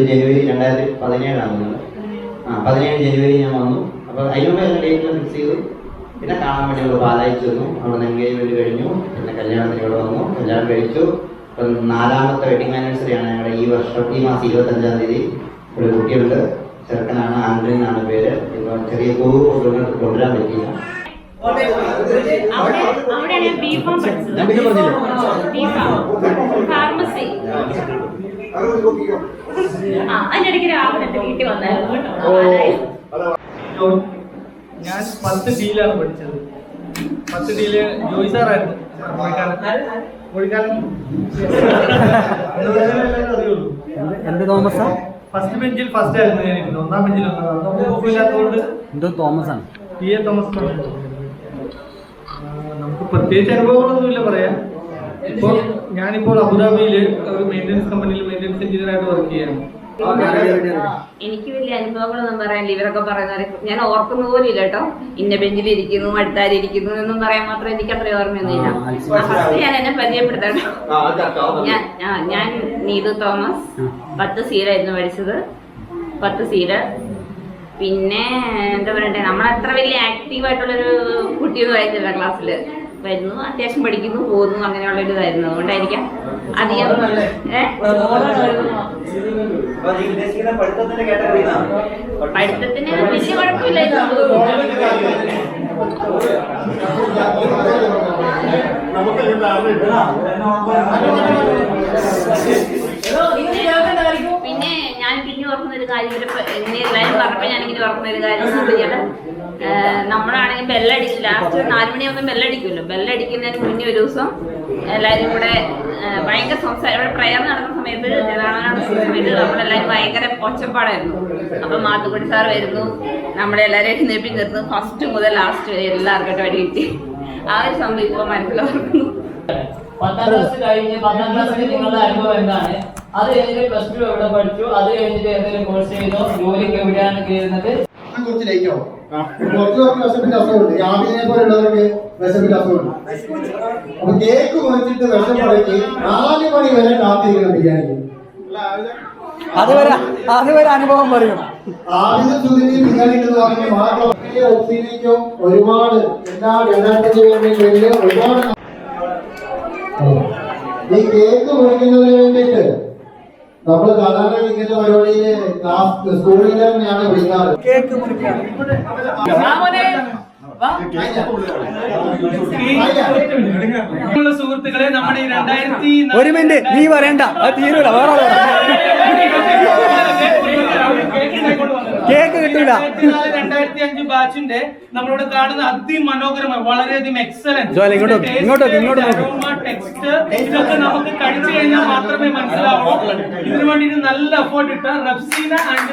ജനുവരി 2017 17 ജനുവരി ഞാൻ വന്നു. അപ്പോൾ അതിനുമ്പ് ഡേറ്റിൽ ഫിക്സ് ചെയ്തു. പിന്നെ കാണാൻ വേണ്ടി നമ്മൾ പാലായിച്ചു വന്നു. അവിടെ നിന്ന് എൻഗേജ്മെന്റ് കഴിഞ്ഞു. പിന്നെ കല്യാണത്തിന് ഇവിടെ വന്നു, കല്യാണം കഴിച്ചു. ഇപ്പം 4ാമത്തെ വെഡിങ് ആനിവേഴ്സറിയാണ് ഞങ്ങളുടെ ഈ വർഷം. ഈ മാസം 25-ാം തീയതി ഒരു കുട്ടിയുണ്ട്. ചെറുക്കനാണ്, ആൻഡ്രിൻ എന്നാണ് പേര്. ഇപ്പം ചെറിയ പൂർവ്വങ്ങൾക്ക് കൊണ്ടുവരാൻ പറ്റിയില്ല. അവിടെയാണ് ഞാൻ ബിഫാം പഠിച്ചത്. ഫാർമസി. അതിനിടയ്ക്ക് രാവിലെ വീട്ടിൽ വന്നായിരുന്നു. ഞാൻ 10 ഡിയിലാണ് പഠിച്ചത്. 10 ഡിയില് ജോയി സാറായിരുന്നു. എന്ത് തോമസാ? ഫസ്റ്റ് ബെഞ്ചിൽ ഫസ്റ്റ് ആയിരുന്നു ഞാൻ. 1ാം ബെഞ്ചിൽ ഇല്ലാത്തതുകൊണ്ട് എന്തോ തോമസ് ആണ്. TA Thomas. നമുക്ക് പ്രത്യേകിച്ച് അനുഭവങ്ങളൊന്നുമില്ല പറയാൻ. ഇപ്പോൾ ഞാനിപ്പോൾ അബുദാബിയിൽ ഒരു മെയിൻ്റനൻസ് കമ്പനിയിൽ മെയിൻ്റനൻസ് എഞ്ചിനീയറായിട്ട് വർക്ക് ചെയ്യാണ്. എനിക്ക് വലിയ അനുഭവങ്ങളൊന്നും പറയാനില്ല. ഇവരൊക്കെ പറയുന്നവരെ ഞാൻ ഓർക്കുന്ന പോലും ഇല്ല കേട്ടോ. ഇന്ന ബെഞ്ചിൽ ഇരിക്കുന്നു, അടുത്താരിയിരിക്കുന്നു എന്നും പറയാൻ മാത്രം എനിക്ക് അത്ര ഓർമ്മയൊന്നുമില്ല. ഫസ്റ്റ് ഞാൻ എന്നെ പരിചയപ്പെടുത്തണം. ഞാൻ നീതു തോമസ്. 10 സീലായിരുന്നു പഠിച്ചത്. 10 സീല്. പിന്നെ എന്താ പറയണ്ടേ, നമ്മളത്ര വലിയ ആക്റ്റീവായിട്ടുള്ളൊരു കുട്ടിയൊന്നും ആയിരുന്നില്ല. ക്ലാസ്സിൽ വരുന്നു, അത്യാവശ്യം പഠിക്കുന്നു, പോകുന്നു, അങ്ങനെയുള്ള ഒരു ഇതായിരുന്നു. അതുകൊണ്ടായിരിക്കാം അധികം പഠിത്തത്തിന് വലിയ കുഴപ്പമില്ലായിരുന്നു. പിന്നെ ഞാൻ പിന്നെ ഓർക്കുന്ന ഒരു കാര്യം, ഇങ്ങനെ എല്ലാവരും പറഞ്ഞപ്പോൾ ഞാനിങ്ങനെ ഓർക്കുന്ന ഒരു കാര്യം എന്ന് വെച്ചാൽ, നമ്മളാണെങ്കിൽ ബെല്ലടിക്കും. ലാസ്റ്റ് 4 മണിയാകുമ്പോൾ ബെല്ലടിക്കുമല്ലോ. ബെല്ലടിക്കുന്നതിന് മുന്നേ ഒരു ദിവസം എല്ലാവരും കൂടെ ഭയങ്കര ഇവിടെ പ്രയർ നടക്കുന്ന സമയത്ത്, നമ്മളെല്ലാവരും ഭയങ്കര ഒച്ചപ്പാടായിരുന്നു. അപ്പം മാത്തുക്കുടി സാർ വരുന്നു, നമ്മളെല്ലാവരും എഴുന്നേപ്പി നിർത്തുന്നു. ഫസ്റ്റ് മുതൽ ലാസ്റ്റ് വരെ എല്ലാവർക്കും വഴി കിട്ടി. ആ ഒരു സംഭവം ഇപ്പോൾ മനസ്സിലാക്കുന്നു. 10ാം ക്ലാസ് കഴിഞ്ഞ് 10ാം ക്ലാസ്സിൽ നിങ്ങളുടെ അനുഭവം എന്താണ്? അത് കഴിഞ്ഞിട്ട് +2 എവിടെ പഠിച്ചു? അത് കഴിഞ്ഞിട്ട് എന്തെങ്കിലും കോഴ്സ് ചെയ്തോ? ജോലിക്ക് എവിടെയാണ് കയറുന്നത്? കുറച്ച് ലേറ്റോ കുറച്ച് വിശപ്പിന്റെ അസുഖമുണ്ട്. രാവിലെ പോലുള്ളവർക്ക് വിശപ്പിന്റെ അസുഖമുണ്ട്. അപ്പൊ കേക്ക് മുറിച്ചിട്ട് വിശപ്പടക്കി 4 മണി വരെ കാത്തിരിക്കണം ബിരിയാണി. അതുവരെ അനുഭവം പറയും. ആദ്യത്തെ സുദിനി ബിരിയാണി എന്ന് പറഞ്ഞാൽ മാത്രം ഒത്തിരിക്കും ഒരുപാട് എല്ലാ 2005 ഒരുപാട് ഈ കേക്ക് മുറിക്കുന്നതിന് വേണ്ടിയിട്ട് നമ്മൾ സാധാരണ ഇങ്ങനത്തെ പരിപാടിയില് സ്കൂളിൽ തന്നെയാണ് വിളിക്കാറ്. കേക്ക് മുറിക്കാൻ സുഹൃത്തുക്കളെ, നമ്മുടെ ഈ 1 മിനിറ്റ് നീ പറയണ്ട, അത് തീരൂല. വേറെ കേക്ക് കിട്ടില്ല. 2005 ബാച്ചിന്റെ നമ്മളിവിടെ കാണുന്ന അതിമനോഹരമായ വളരെയധികം എക്സലന്റ് ടെക്സ്റ്റ്, ഇതൊക്കെ നമുക്ക് കഴിച്ചു കഴിഞ്ഞാൽ മാത്രമേ മനസ്സിലാവൂ. ഇതിനു വേണ്ടിയിട്ട് നല്ല എഫോർട്ട് ഇട്ട റഫ്സീന ആൻഡ്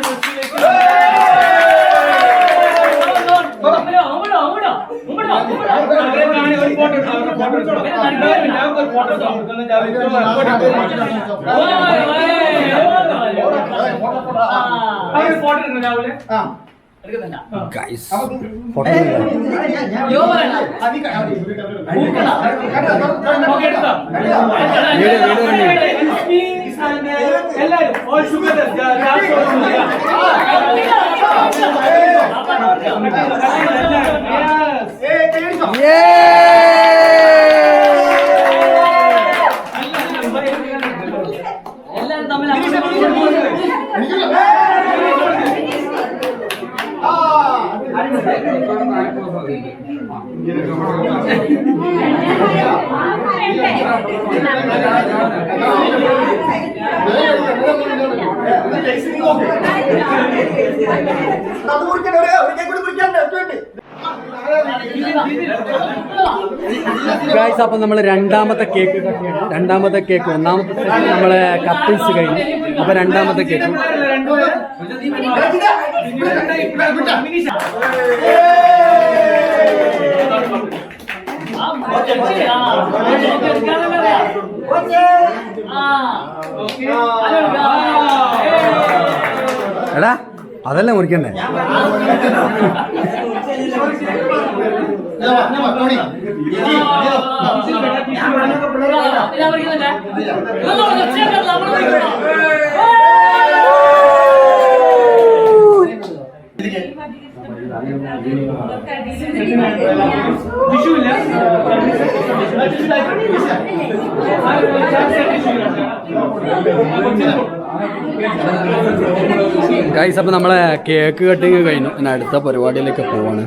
ഗൈസ്, അപ്പം നമ്മൾ രണ്ടാമത്തെ കേക്ക്, ഒന്നാമത്തെ സെഷൻ നമ്മളെ കപ്പിൾസ് കഴിഞ്ഞു. അപ്പൊ രണ്ടാമത്തെ കേക്ക് എടാ അതല്ലേ മുറിക്കണ്ടേ? ഗൈസ്, അപ്പോൾ നമ്മളെ കേക്ക് കട്ടിങ് കഴിഞ്ഞു. പിന്നെ അടുത്ത പരിപാടിയിലേക്ക് പോവാണ്.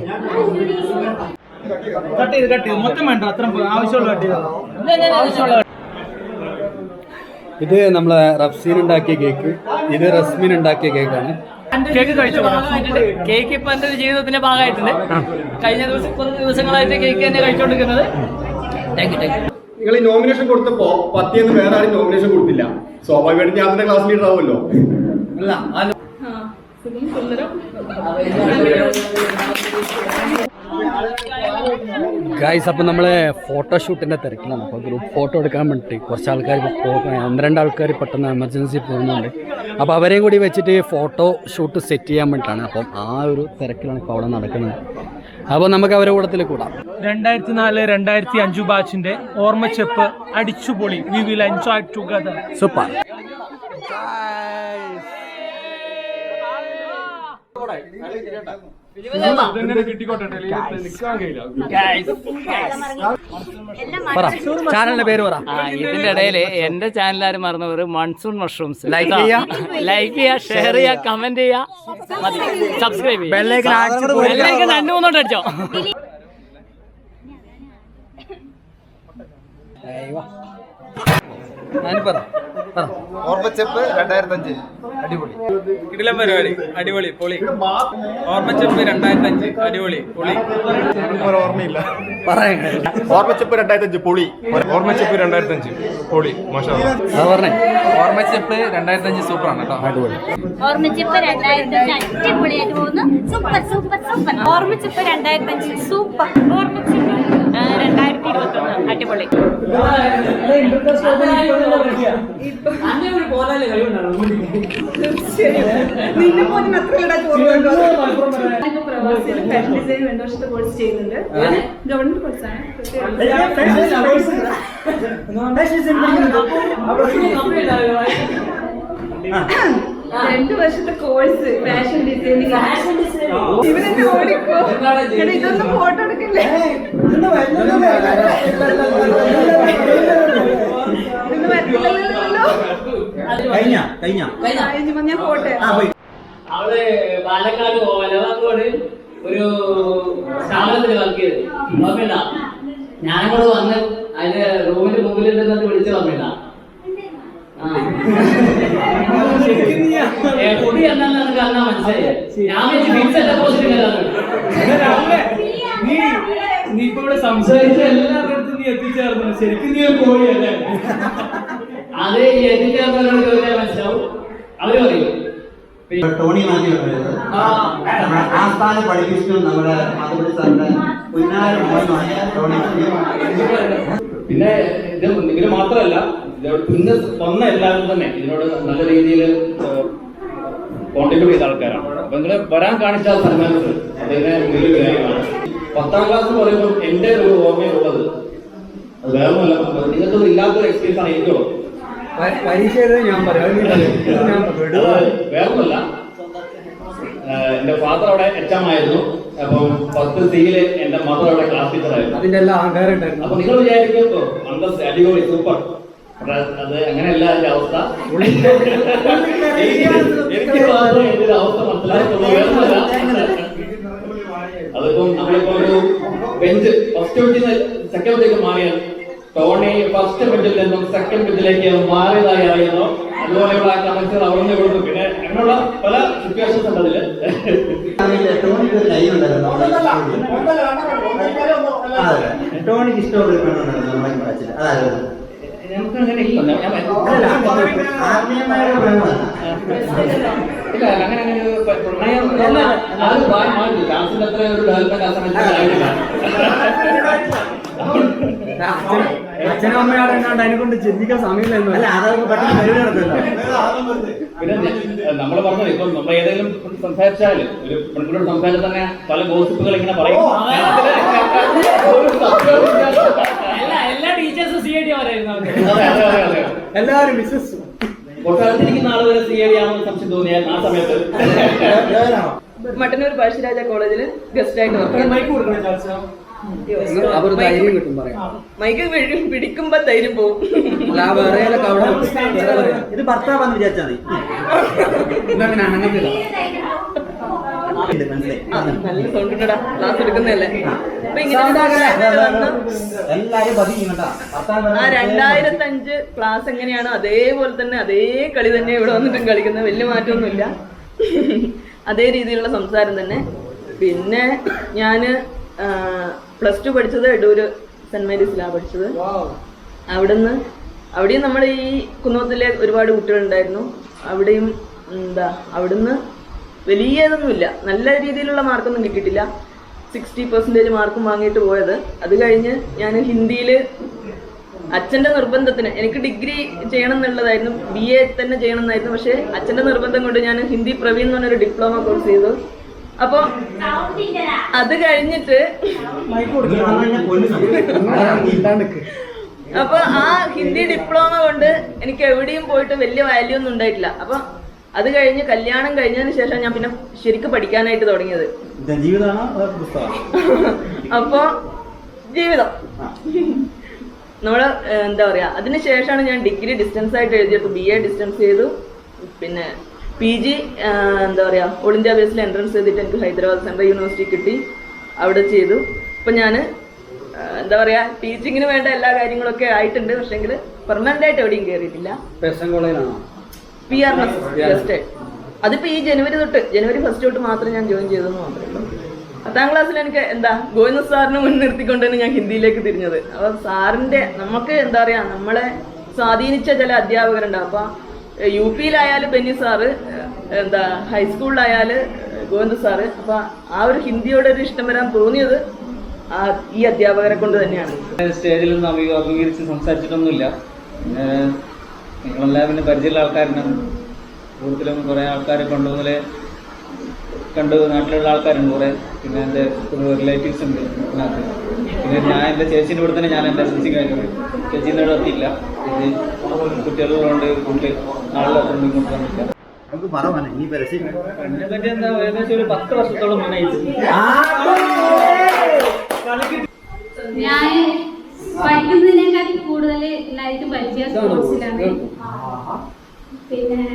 ഇത് നമ്മളെ റഫ്സീൻ ഉണ്ടാക്കിയ കേക്ക്, ഇത് റസ്മിൻ ഉണ്ടാക്കിയ കേക്കാണ്. കേക്ക് കഴിച്ചു. കേക്ക് ഇപ്പൊ എന്റെ ജീവിതത്തിന്റെ ഭാഗമായിട്ടുണ്ട്. കഴിഞ്ഞ കുറച്ച് ദിവസങ്ങളായിട്ട് കേക്ക് തന്നെ കഴിച്ചുകൊണ്ടിരിക്കുന്നത്. Thank you. നിങ്ങൾ ഈ നോമിനേഷൻ കൊടുത്തപ്പോ പത്തിയെന്ന് വേറെ ആരും നോമിനേഷൻ കൊടുത്തില്ല. സ്വാഭാവികമായിട്ട് ഞാൻ അതിന്റെ ക്ലാസ് ലീഡർ ആവുമല്ലോ. ഗൈസ്, അപ്പോൾ നമ്മളെ ഫോട്ടോഷൂട്ടിൻ്റെ തിരക്കിലാണ്. അപ്പോൾ ഗ്രൂപ്പ് ഫോട്ടോ എടുക്കാൻ വേണ്ടിയിട്ട് കുറച്ച് ആൾക്കാർ, 1-2 ആൾക്കാർ പെട്ടെന്ന് എമർജൻസി പോകുന്നുണ്ട്. അപ്പോൾ അവരെയും കൂടി വെച്ചിട്ട് ഫോട്ടോ ഷൂട്ട് സെറ്റ് ചെയ്യാൻ വേണ്ടിയിട്ടാണ്. അപ്പം ആ ഒരു തിരക്കിലാണ് ഇപ്പോൾ അവിടെ നടക്കുന്നത്. അപ്പോൾ നമുക്ക് അവരുടെ കൂട്ടത്തിൽ കൂടാം. 2004-2005 ബാച്ചിന്റെ ഓർമ്മച്ചെപ്പ് അടിച്ചുപൊളി. We will enjoy together. Super. പറ, ചാനലിന്റെ പേര് പറ. ഇതിന്റെ ഇടയിൽ എന്റെ ചാനൽ ആരും മറന്നവർ മൺസൂൺ മഷ്റൂംസ് ലൈക്ക് ചെയ്യുക, ഷെയർ ചെയ്യുക, കമന്റ് ചെയ്യുക, സബ്സ്ക്രൈബ് ചെയ്യുക, ബെല്ലൈക്കൺ 2-3 അടിച്ചോ. ഓർമ്മച്ചെപ്പ് 2005 അടിപൊളി. കിടിലൻ പരിപാടി, അടിപൊളി, പൊളി. ഓർമ്മച്ചെപ്പ് 2005 അടിപൊളി, പൊളി. ഓർമ്മയില്ല. ഓർമ്മച്ചെപ്പ് 2005 പൊളി. ഓർമ്മച്ചെപ്പ് 2005 പൊളി, മോശം. ഓർമ്മച്ചെപ്പ് 2005 സൂപ്പറാണ് കേട്ടോ, അടിപൊളി. ഓർമ്മച്ചെപ്പ് 2005 അടിപൊളിയായിട്ട് പോകുന്നു. Super super super. Ormacheppu 2005 super. Ormacheppu 2021 അടിപൊളി. പ്രവാസിയിൽ ഫാഷൻ ഡിസൈൻ 2 വർഷത്തെ കോഴ്സ് ചെയ്യുന്നുണ്ട്. ഗവൺമെന്റ് കോഴ്സാണ്. 2 വർഷത്തെ കോഴ്സ് ഫാഷൻ ഡിസൈനിങ്. ഇവരെന്നെ ഓടിക്കോ, ഇതൊന്നും ഫോട്ടോ എടുക്കില്ലേ? ഇതൊന്നും വരില്ലല്ലോ. ഞാൻ പോട്ടെ. അവള് പാലക്കാട് വലവാക്കോട് ഒരു സ്ഥാപനത്തിൽ വർക്ക് ചെയ്ത് ഓർമ്മയില്ല. ഞാനങ്ങോട് വന്ന് അതിന്റെ റൂമിന്റെ മുമ്പിലുണ്ടെന്ന് വിളിച്ച് ഓർമ്മയില്ല. കുടി എന്താന്ന് എനിക്ക് അന്നാ മനസ്സിലായി. ഞാൻ ഫിക്സ് എന്റെ നീ ഇപ്പൊ ഇവിടെ സംസാരിച്ച എല്ലാവരുടെ നീ എത്തിച്ചേർന്നു. ശരിക്കും നീ പോയി അല്ലേ? അത് എത്തിച്ചേർന്നവരോട് ചോദിച്ചാൽ മനസ്സിലാവും. അവര് പറയും. ടോണി മാത്യു ആസ്ഥാന പഠിപ്പിച്ചു നമ്മുടെ മാധുരി സാറിന്റെ പുന്നാര മോനുമായ ടോണി. പിന്നെ ഇത് മാത്രമല്ല, ഇന്ന് വന്ന എല്ലാവരും തന്നെ ഇതിനോട് നല്ല രീതിയിൽ കോൺട്രിബ്യൂട്ട് ചെയ്ത ആൾക്കാരാണ്. അപ്പൊ നിങ്ങള് വരാൻ കാണിച്ച സന്മാനത്ത് അതിനെ വലിയ കാര്യമാണ്. 10ാം ക്ലാസ് എന്ന് പറയുമ്പോൾ എന്റെ ഒരു ഓർമ്മയുള്ളത് അത് വേറൊന്നുമല്ല, നിങ്ങൾക്കൊന്നും ഇല്ലാത്തൊരു എക്സ്പീരിയൻസ് ആണ് എനിക്കുള്ളത്. പരീക്ഷ ഞാൻ വേറൊന്നുമല്ല, എന്റെ ഫാദർ അവിടെ HM ആയിരുന്നു. അപ്പം 10 C-യില് എന്റെ മദർ അവിടെ ക്ലാസ് ടീച്ചർ ആയിരുന്നു. അതിന്റെ എല്ലാ ആൾക്കാരും ഉണ്ടായിരുന്നു. അപ്പൊ നിങ്ങൾ വിചാരിക്കുമ്പോ അന്തസ് അടിപൊളി സൂപ്പർ. അത് അങ്ങനെയല്ല അതിന്റെ അവസ്ഥ. എനിക്ക് മാത്രമേ ഇതിന്റെ അവസ്ഥ മനസ്സിലാക്കുള്ളൂ, വേറൊന്നുമല്ല. അതിപ്പം നമ്മളിപ്പോ ഒരു ബെഞ്ച് ഫസ്റ്റ് ബെഞ്ചിൽ നിന്ന് സെക്കൻഡ് ബെഞ്ചിലേക്ക് മാറിയാൽ ടോണി ഫസ്റ്റ് ബെഞ്ചിൽ നിന്നും സെക്കൻഡ് ബെഞ്ചിലേക്ക് മാറിയതായി അറിയുന്നു. അതുപോലെയുള്ള കമന്റ്സുകൾ അവിടെ നിന്ന് കൊടുത്തു. പിന്നെ അങ്ങനെയുള്ള പല സിറ്റുവേഷൻസ് ഉണ്ട് അതില്. ടോണിക്ക് ഒരു ലൈവ് ഉണ്ടായിരുന്നു ടോണിക്ക് ഇഷ്ടമുള്ള നമ്മുടെ ബാച്ചിൽ. അതായത് നമുക്ക് അങ്ങനെ ഇല്ല. ആത്മീയമായ പ്രേമമാണ്. ഇല്ല, അങ്ങനെ ഒരു പ്രണയം അത് മാറി ക്ലാസ്സിന്റെ അത്ര ഒരു ഡെവലപ്മെന്റ് ആ സമയത്ത് ആയിട്ടില്ല. അച്ഛനും അമ്മയാണ് അതിനെ കൊണ്ട് ചിന്തിക്കാൻ സമയമില്ല. അല്ല, അതൊക്കെ പെട്ടെന്ന് പരിപാടി നടക്കുമല്ലോ. പിന്നെ നമ്മൾ പറഞ്ഞത് ഇപ്പം നമ്മൾ ഏതെങ്കിലും സംസാരിച്ചാല് ഒരു പെൺകുട്ടിയോട് സംസാരിച്ചാൽ തന്നെ പല ഗോസിപ്പുകൾ ഇങ്ങനെ പറയും. എല്ലാ ടീച്ചേഴ്സും CID ആയിരുന്നു. എല്ലാവരും മിസ്സസ് കൊട്ടാരത്തിരിക്കുന്ന ആള് വരെ CID ആണെന്ന് സംശയം തോന്നിയാൽ ആ സമയത്ത് മട്ടന്നൂർ പഴശ്ശിരാജ കോളേജിൽ ഗസ്റ്റ് ആയിട്ട് അവർ ധൈര്യം കിട്ടും പറയാം. മൈക്ക് പിടിക്കുമ്പോ ധൈര്യം പോവും. ഇത് ഭർത്താവാന്ന് വിചാരിച്ചാൽ മതി. നല്ല സൗണ്ട് ഉണ്ടടാ, ക്ലാസ് എടുക്കുന്നതല്ലേ. അപ്പൊ ഇങ്ങനെ എല്ലാരും പതിങ്ങട്ടാ. ആ 2005 ക്ലാസ് എങ്ങനെയാണോ അതേപോലെ തന്നെ അതേ കളി തന്നെ ഇവിടെ വന്നിട്ടും കളിക്കുന്നത്. വലിയ മാറ്റമൊന്നുമില്ല, അതേ രീതിയിലുള്ള സംസാരം തന്നെ. പിന്നെ ഞാന് +2 പഠിച്ചത് എടൂര് സെന്റ് മേരീസിലാണ് പഠിച്ചത്. അവിടെയും നമ്മുടെ ഈ കുന്നോത്തിലെ ഒരുപാട് കുട്ടികളുണ്ടായിരുന്നു. അവിടെയും അവിടുന്ന് വലിയതൊന്നുമില്ല, നല്ല രീതിയിലുള്ള മാർക്കൊന്നും കിട്ടിയിട്ടില്ല. 60% മാർക്കും വാങ്ങിയിട്ട് പോയത്. അത് കഴിഞ്ഞ് ഞാൻ ഹിന്ദിയിൽ അച്ഛൻ്റെ നിർബന്ധത്തിന്, എനിക്ക് ഡിഗ്രി ചെയ്യണം എന്നുള്ളതായിരുന്നു, BA തന്നെ ചെയ്യണം എന്നായിരുന്നു. പക്ഷേ അച്ഛൻ്റെ നിർബന്ധം കൊണ്ട് ഞാൻ ഹിന്ദി പ്രവീൺ എന്ന് പറഞ്ഞൊരു ഡിപ്ലോമ കോഴ്സ് ചെയ്തു. അപ്പോൾ അത് കഴിഞ്ഞിട്ട് അപ്പൊ ആ ഹിന്ദി ഡിപ്ലോമ കൊണ്ട് എനിക്ക് എവിടെയും പോയിട്ട് വലിയ വാല്യൂ ഒന്നും ഉണ്ടായിട്ടില്ല. അപ്പൊ അത് കഴിഞ്ഞ് കല്യാണം കഴിഞ്ഞതിന് ശേഷം ഞാൻ പിന്നെ ശരിക്കും പഠിക്കാനായിട്ട് തുടങ്ങിയത്. അപ്പൊ ജീവിതം നമ്മള് എന്താ പറയാ, അതിനുശേഷമാണ് ഞാൻ ഡിഗ്രി ഡിസ്റ്റൻസ് ആയിട്ട് എഴുതിയെടുത്തു. BA ഡിസ്റ്റൻസ് ചെയ്തു. പിന്നെ PG എന്താ പറയാ, ഓൾ ഇന്ത്യ ബേസിൽ എൻട്രൻസ് ചെയ്തിട്ട് എനിക്ക് ഹൈദരാബാദ് സെൻട്രൽ യൂണിവേഴ്സിറ്റി കിട്ടി. അവിടെ ചെയ്തു. ഇപ്പൊ ഞാൻ എന്താ പറയാ, ടീച്ചിങ്ങിന് വേണ്ട എല്ലാ കാര്യങ്ങളൊക്കെ ആയിട്ടുണ്ട്. പക്ഷെങ്കിൽ പെർമനന്റ് ആയിട്ട് എവിടെയും കയറിയിട്ടില്ല. PR അതിപ്പോ ഈ ജനുവരി 1st തൊട്ട് മാത്രം ഞാൻ ജോയിൻ ചെയ്തെന്ന് മാത്രമേ ഉള്ളൂ. 10ാം ക്ലാസ്സിൽ എനിക്ക് ഗോവിന്ദ സാറിനെ മുൻനിർത്തിക്കൊണ്ട് തന്നെ ഞാൻ ഹിന്ദിയിലേക്ക് തിരിഞ്ഞത്. അപ്പൊ സാറിന്റെ നമുക്ക് എന്താ പറയാ, നമ്മളെ സ്വാധീനിച്ച ചില അധ്യാപകരുണ്ടാവും. അപ്പൊ UP-യിലായാലും ബെന്നി സാറ്, ഹൈസ്കൂളിലായാല് ഗോവിന്ദ സാറ്. അപ്പൊ ആ ഒരു ഹിന്ദിയോടെ ഒരു ഇഷ്ടം വരാൻ തോന്നിയത് ഈ അധ്യാപകരെ കൊണ്ട് തന്നെയാണ്. സ്റ്റേജിലൊന്നും അഭിമുഖീകരിച്ച് സംസാരിച്ചിട്ടൊന്നുമില്ല. നിങ്ങളെല്ലാം പിന്നെ പരിചയമുള്ള ആൾക്കാരനാണ്. കൂടുതലും കുറേ ആൾക്കാരെ കണ്ടു നാട്ടിലുള്ള ആൾക്കാരുണ്ട് കുറേ. പിന്നെ എൻ്റെ റിലേറ്റീവ്സ് ഉണ്ട് ഇതിനകത്ത്. പിന്നെ ഞാൻ എൻ്റെ ചേച്ചീൻ്റെ കൂടെ തന്നെ ഞാൻ എൻ്റെ SSLC കഴിഞ്ഞത്. ചേച്ചീൻ്റെ കൂടെ എത്തിയില്ല. കുട്ടികളുള്ളതുകൊണ്ട് വീട്ടിൽ നാളിലൊന്നും ഇങ്ങോട്ട് വന്നില്ല. അതിനെപ്പറ്റി എന്താ, ഏകദേശം ഒരു 10 വർഷത്തോളം മുന്നയിച്ചു. ഞാൻ പഠിക്കുന്നതിനേക്കാൾ കൂടുതൽ എല്ലാവർക്കും പരിചയം സ്പോർട്സിലാണ്. പിന്നെ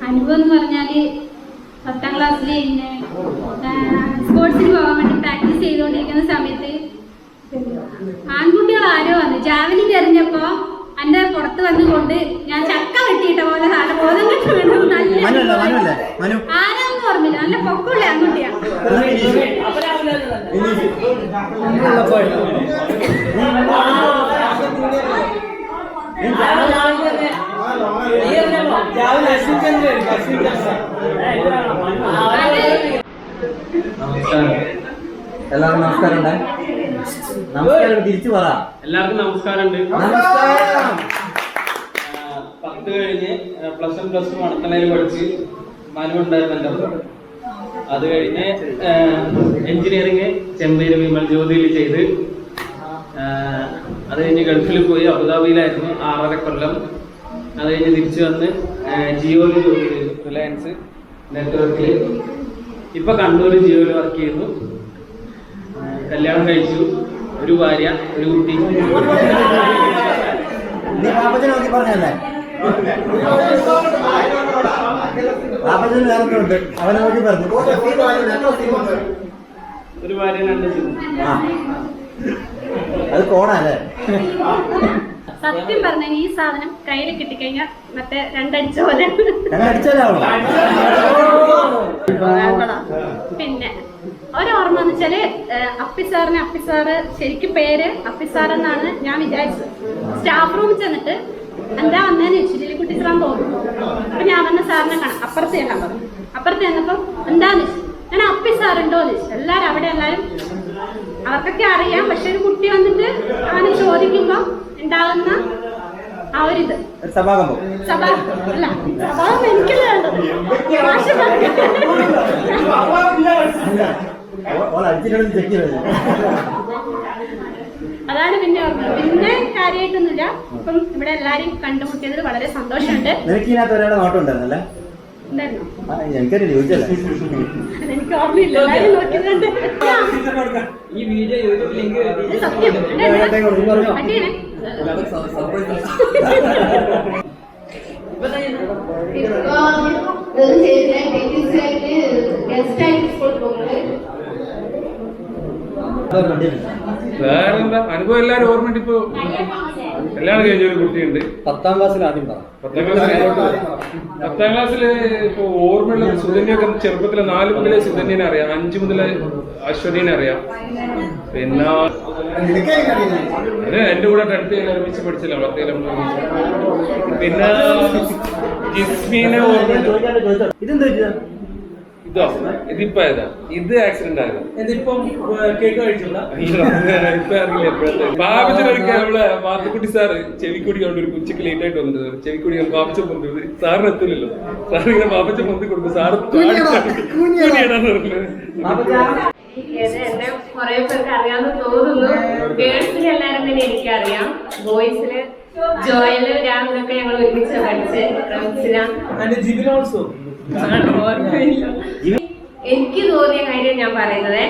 അനുഭവം എന്ന് പറഞ്ഞാല് 10ാം ക്ലാസ്സിൽ സ്പോർട്സിന് പോകാൻ വേണ്ടി പ്രാക്ടീസ് ചെയ്തുകൊണ്ടിരിക്കുന്ന സമയത്ത് ആൺകുട്ടികൾ ആരോ വന്നു ജാവലിൻ എറിഞ്ഞപ്പോ എന്റെ പുറത്ത് വന്നുകൊണ്ട് ഞാൻ ചക്ക വെട്ടിയിട്ട പോലെ നാളെ ബോധം കെട്ട് വീണു. നല്ല ആരാന്ന് ഓർമ്മില്ല, നല്ല പൊക്കമുള്ള ആൺകുട്ടിയാണ്. എല്ലാവർക്കും നമസ്കാരം. നമസ്കാരം തിരിച്ചു പറ. എല്ലാവർക്കും നമസ്കാരമുണ്ട്. 10 കഴിഞ്ഞ് +1 +2 അടുത്തണയിൽ പഠിച്ച് മനുണ്ടായിരുന്നല്ലോ. അത് കഴിഞ്ഞ് എഞ്ചിനീയറിങ് ചെമ്പൈയിൽ വിമൽ ജ്യോതിയിൽ ചെയ്ത്, അത് കഴിഞ്ഞ് ഗൾഫിൽ പോയി, അബുദാബിയിലായിരുന്നു 6.5 കൊല്ലം. അത് കഴിഞ്ഞ് തിരിച്ചു വന്ന് ജിയോയിൽ ജോലി ചെയ്തു, റിലയൻസ് നെറ്റ്വർക്കിൽ. ഇപ്പൊ കണ്ണൂർ ജിയോയിൽ വർക്ക് ചെയ്യുന്നു. കല്യാണം കഴിച്ചു, ഒരു ഭാര്യ, ഒരു കുട്ടി. ഒരു ഭാര്യ, 2 സിനിമ. അത് കോണല്ലേ? സത്യം പറഞ്ഞ ഈ സാധനം കയ്യിൽ കിട്ടിക്കഴിഞ്ഞാൽ മറ്റേ 2 അടിച്ച പോലെ. പിന്നെ ഒരോർമ്മ എന്ന് വെച്ചാല് അപ്പിസാറ് ശരിക്കും പേര് അപ്പിസാർ എന്നാണ് ഞാൻ വിചാരിച്ചത്. സ്റ്റാഫ് റൂമിൽ ചെന്നിട്ട് എന്താ വന്നതെന്ന് ചോദിച്ചു. ലില്ലിക്കുട്ടി സാറാൻ തോന്നുന്നു. അപ്പൊ ഞാൻ വന്ന സാറിനെ കാണാം, അപ്പുറത്ത് ചെല്ലാൻ പറഞ്ഞു. അപ്പുറത്ത് ചെന്നപ്പം എന്താന്ന് ചോദിച്ചു. ഞാൻ അപ്പിസാറുണ്ടോന്ന് ചോദിച്ചു. എല്ലാരും അവർക്കൊക്കെ അറിയാം. പക്ഷെ ഒരു കുട്ടി വന്നിട്ട് അവനെ ചോദിക്കുമ്പോ ഉണ്ടാകുന്ന ആ ഒരിത് സഭാകമ്പം അല്ല, സഭാകം എനിക്കല്ല വേണ്ടത്. അതാണ് പിന്നെ ഓർമ്മ. പിന്നെ കാര്യമായിട്ടൊന്നുമില്ല. ഇപ്പം ഇവിടെ എല്ലാരെയും കണ്ടുമുട്ടിയതിൽ വളരെ സന്തോഷമുണ്ട്. എനിക്കറിയില്ല ചോദിച്ചല്ലേ എനിക്ക് ഓർമ്മയില്ല എല്ലാവരും നോക്കുന്നുണ്ട്. ഈ വീഡിയോ യൂട്യൂബ് ലിങ്ക് ഇത് സത്യം അടിയനെ വേറെന്താ അനുഭവം എല്ലാരും ഓർമ്മയുണ്ട്. ഇപ്പൊ കല്യാണം കഴിഞ്ഞ ഒരു കുട്ടിയുണ്ട് 10ാം ക്ലാസ്സിൽ ആദ്യം പറ. 10ാം ക്ലാസ്സില് ഇപ്പൊ ഓർമ്മയുള്ള സുധന്യൊക്കെ ചെറുപ്പത്തിലെ 4 മുതലേ സുധന്യനെ അറിയാം, 5 മുതലേ അശ്വതിനെ അറിയാം. പിന്നെ എന്റെ കൂടെ 10th ഒരുമിച്ച് പഠിച്ചില്ല, 10th. പിന്നെ ജിസ്മീനെ ഓർമ്മയുണ്ട്. ഇതോ ഇതിപ്പോ ഏതാ? ഇത് ആക്സിഡന്റ് ആയതാ. ഇതിപ്പം കേക്ക് കഴിച്ചില്ല. ഇപ്പൊ അറിയില്ല എപ്പോഴത്തെ. പാപ്പച്ചനൊരിക്കൽ നമ്മളെ മാത്തുക്കുട്ടി സാറ് ചെവിക്കുടി കൊണ്ട് ഒരു ഉച്ചക്ക് ലേറ്റ് ആയിട്ട് വന്നിട്ട് ചെവിക്കുടി പാപ്പച്ചൻ പൊന്ത് സാറിന് എത്തില്ലല്ലോ. സാർ ഇങ്ങനെ പാപ്പച്ചൻ പൊന്തി കൊടുക്കും. സാറ് കൂടിയാണെന്ന് പറഞ്ഞത്. എന്നെ കുറെ പേർക്ക് അറിയാമെന്ന് തോന്നുന്നു. ഗേൾസിൽ എല്ലാരും തന്നെ എനിക്കറിയാം. ബോയ്സില് ജോയല് രാഹുലൊക്കെ ഞങ്ങൾ ഒരുമിച്ച് പഠിച്ച് എനിക്ക് തോന്നിയ കാര്യം ഞാൻ പറയുന്നത്,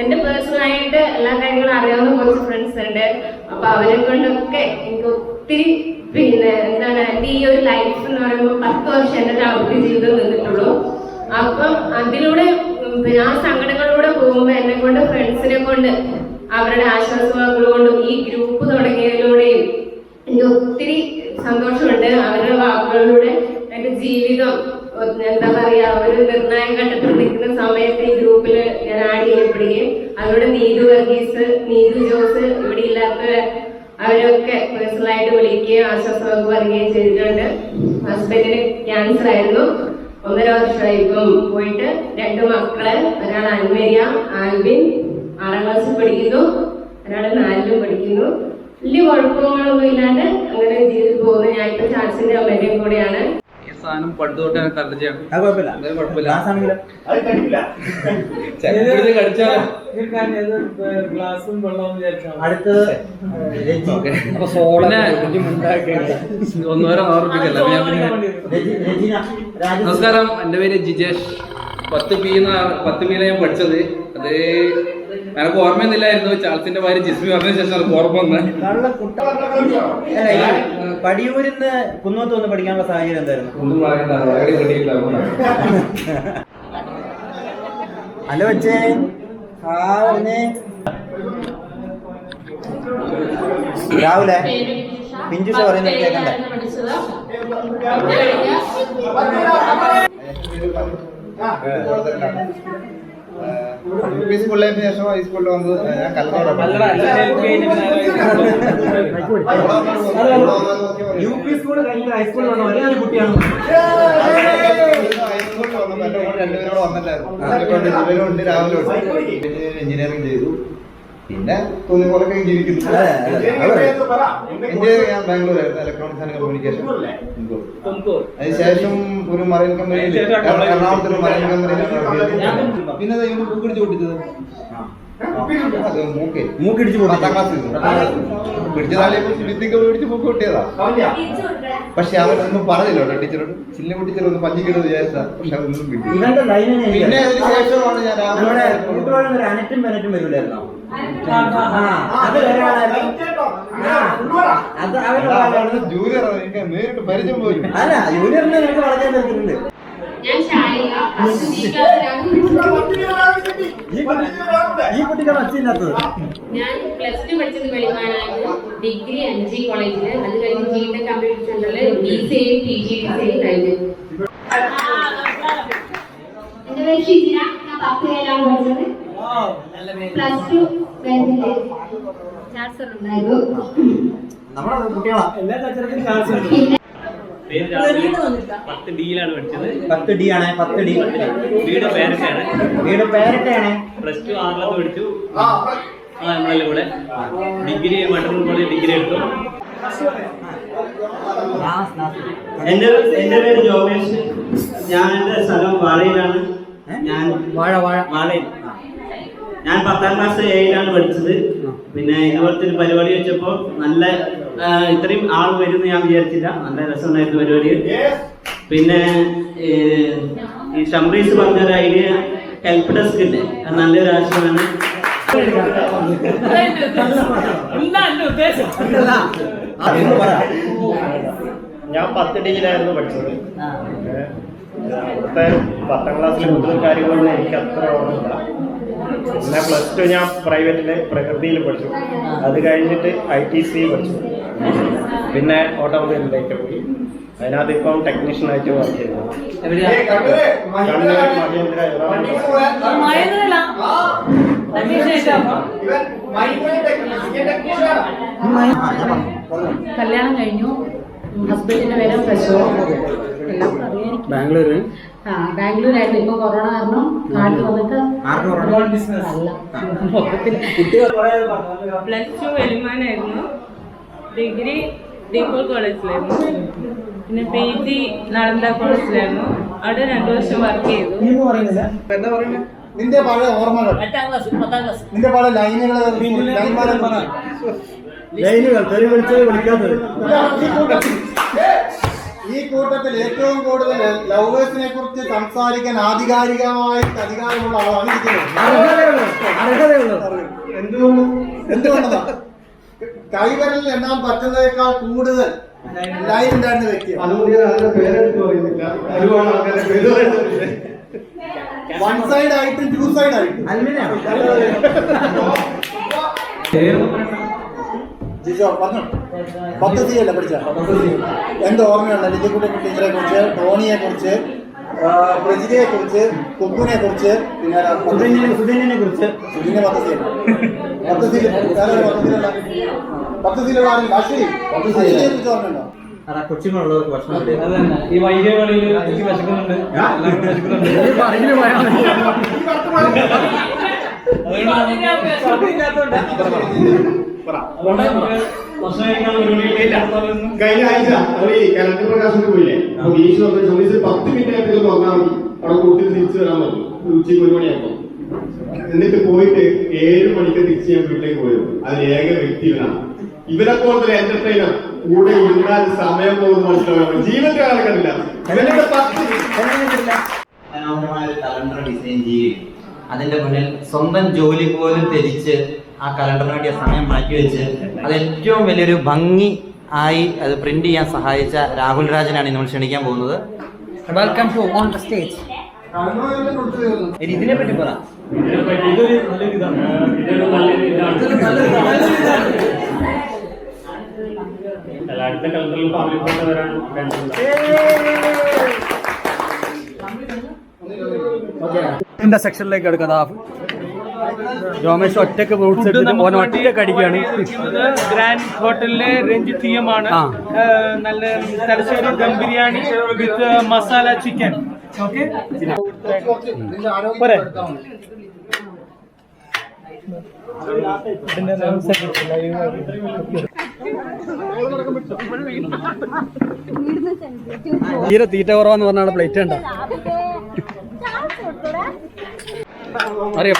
എന്റെ പേഴ്സണലായിട്ട് എല്ലാ കാര്യങ്ങളും അറിയാവുന്ന കുറച്ച് ഫ്രണ്ട്സ് ഉണ്ട്. അപ്പൊ അവരെ കൊണ്ടൊക്കെ എനിക്ക് ഒത്തിരി പിന്നെ എന്താണ് എന്റെ ഈ ഒരു ലൈഫ് എന്ന് പറയുമ്പോൾ 10 വർഷം എന്റെ ദാമ്പത്യ ജീവിതം നിന്നിട്ടുള്ളൂ. അപ്പം അതിലൂടെ പിന്നെ ആ സങ്കടങ്ങളിലൂടെ പോകുമ്പോ എന്നെ കൊണ്ട് ഫ്രണ്ട്സിനെ കൊണ്ട് അവരുടെ ആശ്വാസവാക്കുകൾ കൊണ്ടും ഈ ഗ്രൂപ്പ് തുടങ്ങിയതിലൂടെയും എനിക്ക് ഒത്തിരി സന്തോഷമുണ്ട്. അവരുടെ വാക്കുകളിലൂടെ എന്റെ ജീവിതം എന്താ പറയാ ഒരു നിർണായക ഘട്ടത്തിൽ നിൽക്കുന്ന സമയത്ത് ഈ ഗ്രൂപ്പിൽ ഞാൻ ആഡ് ചെയ്യപ്പെടുകയും അതിലൂടെ നീതു വർഗീസ്, നീതു ജോസ്, ഇവിടെ ഇല്ലാത്ത അവരൊക്കെ പേഴ്സണലായിട്ട് വിളിക്കുകയും ആശ്വാസവാക്ക് പറയുകയും ചെയ്തിട്ടുണ്ട്. ഹസ്ബൻഡിന് ക്യാൻസർ ആയിരുന്നു, 1.5 വർഷമായി ഇപ്പം പോയിട്ട്. 2 മക്കള്, ഒരാൾ അൻമരിയ, ആൽബിൻ 6ാം ക്ലാസ്സിൽ പഠിക്കുന്നു, ഒരാൾ 4ലും പഠിക്കുന്നു. വലിയ കുഴപ്പങ്ങളൊന്നും ഇല്ലാണ്ട് അങ്ങനെ ജീവിച്ചു പോകുന്നു. ഞാൻ ഇപ്പൊ ചാൻസിന്റെ അമ്മേന്റെയും കൂടെയാണ്. സാധനം പണ്ട് തൊട്ട് ഗ്ലാസും വെള്ളവും വിചാരിച്ചാൽ അടുത്തത് നമസ്കാരം, എൻ്റെ പേര് ജിജേഷ്. 10 ബിയിലാണ് ഞാൻ പഠിച്ചത്. അത് എനിക്ക് ഓർമ്മയൊന്നുമില്ലായിരുന്നു. ചാൾസിന്റെ ഭാര്യ ജിസ്മി പറഞ്ഞ ശേഷം എനിക്ക് ഓർമ്മ വന്നത്. പടിയൂരിന്ന് കുന്നോത്ത് വന്ന് പഠിക്കാനുള്ള സാഹചര്യം എന്തായിരുന്നു? അല്ല വെച്ചേ രാവിലെ പിഞ്ചുഷ പറയുന്നത് കേൾക്കണ്ടേ? സ്കൂളിലേക്ക് ശേഷം ഹൈസ്കൂളിൽ വന്നത് ഞാൻ UP സ്കൂൾ കഴിഞ്ഞ ഹൈസ്കൂളിൽ വന്ന ഒരേ ഒരു കുട്ടിയാണ്. ഹൈസ്കൂളിൽ വന്നപ്പോൾ എൻ്റെ കൂടെ 2 പേരോട് വന്നിട്ടായിരുന്നു. ഉണ്ട് രാവിലെ എഞ്ചിനീയറിംഗ് ചെയ്തു. പിന്നെ തോന്നിയ പോലൊക്കെ ജീവിക്കുന്നു. എഞ്ചിനീയറിംഗ് ഞാൻ ബാംഗ്ലൂരായിരുന്നു, ഇലക്ട്രോണിക്സ് ആൻഡ് കമ്മ്യൂണിക്കേഷൻ. അതിനുശേഷം ഒരു മറൈൻ കമ്പനിയിൽ, എറണാകുളത്ത് ഒരു മറൈൻ കമ്പനിയിൽ. പിന്നെ ബുക്ക് ഇടിച്ച് പൊട്ടിച്ചത് മൂക്കിടിച്ച് 10ാം ക്ലാസ്സിൽ പിടിച്ചതാളെ പിടിച്ച് ബുക്ക് പൊട്ടിയതാ. പക്ഷെ അവരൊന്നും പറഞ്ഞില്ല ടീച്ചറോട്. ചില്ല ടീച്ചറൊന്ന് പഞ്ഞിക്കിട്ട് വിചാരിച്ച. പക്ഷെ അതൊന്നും പിന്നെ അതിന് ശേഷമാണ് ഞാൻ അനറ്റും പെനറ്റും വരില്ലായിരുന്നോ? ജൂനിയർ എനിക്ക് നേരിട്ട് പരിചയം പോലും. അല്ല, ജൂനിയറിനെ എനിക്ക് വളരാൻ പറ്റുന്നുണ്ട്. ഞാൻ ഈ കുട്ടിക്കാണ് അച്ഛയില്ലാത്തത്. ഞാൻ +2 പഠിച്ചത് വെളിമാനായിരുന്നു. ഡിഗ്രി 5 കോളേജില്. അത് കഴിഞ്ഞ് ജിടെക് കമ്പ്യൂട്ടർ സെന്ററിൽ BCA PGDCA കഴിഞ്ഞു. എന്റെ പേര് ഷിജിന. ഞാൻ 10 പേരാണ് പഠിച്ചത്. +2 ചാൻസർ ഉണ്ടായിരുന്നു. നമ്മുടെ കുട്ടികളാ എല്ലാ കച്ചറക്കും ചാൻസ് ഉണ്ട്. 10 ഡിയിലാണ് പഠിച്ചത്. 10 ഡി ആണ്. 10 ഡി വീട് പേരക്കാണ്. വീട് പേരൊക്കെയാണ്. +2 ആറിലത്ത് പഠിച്ചു. നമ്മളെല്ലാം കൂടെ ഡിഗ്രി മട്ടന്നൂർ കോളേജ് ഡിഗ്രി എടുത്തു. എന്റെ പേര് ജോമേഷ്. ഞാൻ എന്റെ സ്ഥലം വാഴയിലാണ്. ഞാൻ വാഴയിൽ ഞാൻ 10ാം ക്ലാസ് 7ലാണ് പഠിച്ചത്. പിന്നെ ഇതുപോലത്തെ ഒരു പരിപാടി വെച്ചപ്പോൾ നല്ല ഇത്രയും ആൾ വരുമെന്ന് ഞാൻ വിചാരിച്ചില്ല. നല്ല രസമുണ്ടായിരുന്നു പരിപാടി. പിന്നെ ഈ ഷംറീസ് പറഞ്ഞൊരു ഐഡിയ ഹെൽപ്പ് ഡെസ്ക് ഉണ്ട്, അത് നല്ലൊരു ആശയമാണ്. ഞാൻ 10 ഡിഗ്രിയിലായിരുന്നു പഠിച്ചത്. അവിടുത്തെ 10ാം ക്ലാസ്സിലെ കൂടുതൽ കാര്യങ്ങളൊന്നും എനിക്ക് അത്ര ഓർമ്മയില്ല. പിന്നെ +2 ഞാൻ പ്രൈവറ്റിലെ പ്രകൃതിയിൽ പഠിച്ചു. അത് കഴിഞ്ഞിട്ട് ITC പഠിച്ചു. പിന്നെ ഓട്ടോമൊബൈലിലേക്ക് പോയി. അതിനകത്ത് ഇപ്പം ടെക്നീഷ്യനായിട്ട് വർക്ക് ചെയ്യുന്നു. കല്യാണം കഴിഞ്ഞു. ഹസ്ബൻഡിന്റെ പേര് പ്രശോഭ. എല്ലാവർക്കും അറിയായിരിക്കും. ബാംഗ്ലൂര്. ബാംഗ്ലൂരായിരുന്നു. ഇപ്പൊ കൊറോണ കാരണം നാട്ടിൽ വന്നിട്ട് അല്ല മൊത്തത്തിൽ. +2 വെളിമാനായിരുന്നു. Degree De Paul കോളേജിലായിരുന്നു. പിന്നെ PG നളന്ദ കോളേജിലായിരുന്നു. അവിടെ 2 വർഷം വർക്ക് ചെയ്തു. നിന്റെ പഴയ ഓർമ്മകൾ, നിന്റെ പഴയ ലൈനുകൾ ഈ കൂട്ടത്തിൽ ഏറ്റവും കൂടുതൽ ലവേഴ്സിനെ കുറിച്ച് സംസാരിക്കാൻ ആധികാരികമായിട്ട് അധികാരമുള്ള ആളാണ് എന്തുകൊണ്ടാ കൈവരലിൽ എണ്ണാൻ പറ്റുന്നതിനേക്കാൾ കൂടുതൽ ലൈൻ ഉണ്ടായിരുന്ന വ്യക്തിയാണ്. 1 സൈഡ് ആയിട്ടും 2 സൈഡ് ആയിട്ടും. ജിജോ പറഞ്ഞു 10 C അല്ലേ പഠിച്ച? എന്ത് ഓർമ്മയുണ്ട് ലിജിക്കുട്ടി ടീച്ചറെ കുറിച്ച്, ടോണിയെ കുറിച്ച്, പ്രജിതയെ കുറിച്ച്, കുക്കുനെ കുറിച്ച്, പിന്നെ സുധന്യനെ കുറിച്ച്? Sudhanya 10 C 10 C 10 C Aswathy അശ്വതിയെ കുറിച്ച് ഓർമ്മയുണ്ടോ? കൊച്ചുങ്ങളുള്ളവർക്ക് ഭക്ഷണം ഈ വൈകികളിൽ എനിക്ക് വിശക്കുന്നുണ്ട്. കഴിഞ്ഞ ആഴ്ച കലണ്ടർ പ്രകാശനത്തിന് പോയില്ലേ? അപ്പൊ ബീച്ച് പറഞ്ഞ സമയത്ത് 10 മിനിറ്റ് ആയിട്ട് വന്നാൽ മതി, അവിടെ കൂട്ടി തിരിച്ചു വരാൻ പറഞ്ഞു. ഉച്ചയ്ക്ക് 1 മണിയായപ്പോ എന്നിട്ട് പോയിട്ട് 7 മണിക്ക് തിരിച്ച് ഞാൻ വീട്ടിലേക്ക് പോയത്. അതിൽ ഏക വ്യക്തി ഇവനാണ്. ഇവരെ പോലത്തെ എന്റർടൈനർ കൂടെ ഇരുന്നാൽ സമയം പോകുന്നത് മനസ്സിലാവും. ജീവിതത്തിൽ കണ്ടില്ല. മനോഹരമായ ഒരു കലണ്ടർ ഡിസൈൻ ചെയ്യുകയും അതിന്റെ മുന്നിൽ സ്വന്തം ജോലി പോലും ത്യജിച്ച് ആ കലണ്ടറിന് വേണ്ടിയ സമയം മാറ്റിവെച്ച് അത് ഏറ്റവും വലിയൊരു ഭംഗി ആയി അത് പ്രിന്റ് ചെയ്യാൻ സഹായിച്ച രാഹുൽ രാജനാണ് നമ്മൾ ക്ഷണിക്കാൻ പോകുന്നത്. Welcome to on the stage. ഇതിനെ പറ്റി പറ. അടുത്ത കലണ്ടറിൽ ഫാമിലി ഫോട്ടോ വരാൻ സെക്ഷനിലേക്ക് എടുക്കാം. രമേശ് ഒറ്റക്ക് ഒറ്റക്ക് അടിക്കുകയാണ്. ഗ്രാൻഡ് ഹോട്ടലിലെ രഞ്ജിത്ത് TM ആണ്. നല്ല തലശ്ശേരി ദം ബിരിയാണി വിത്ത് മസാല ചിക്കൻ. ഓക്കെ പോരെ? തീരെ തീറ്റ കുറവാന്ന് പറഞ്ഞാണ് പ്ലേറ്റ് കണ്ട.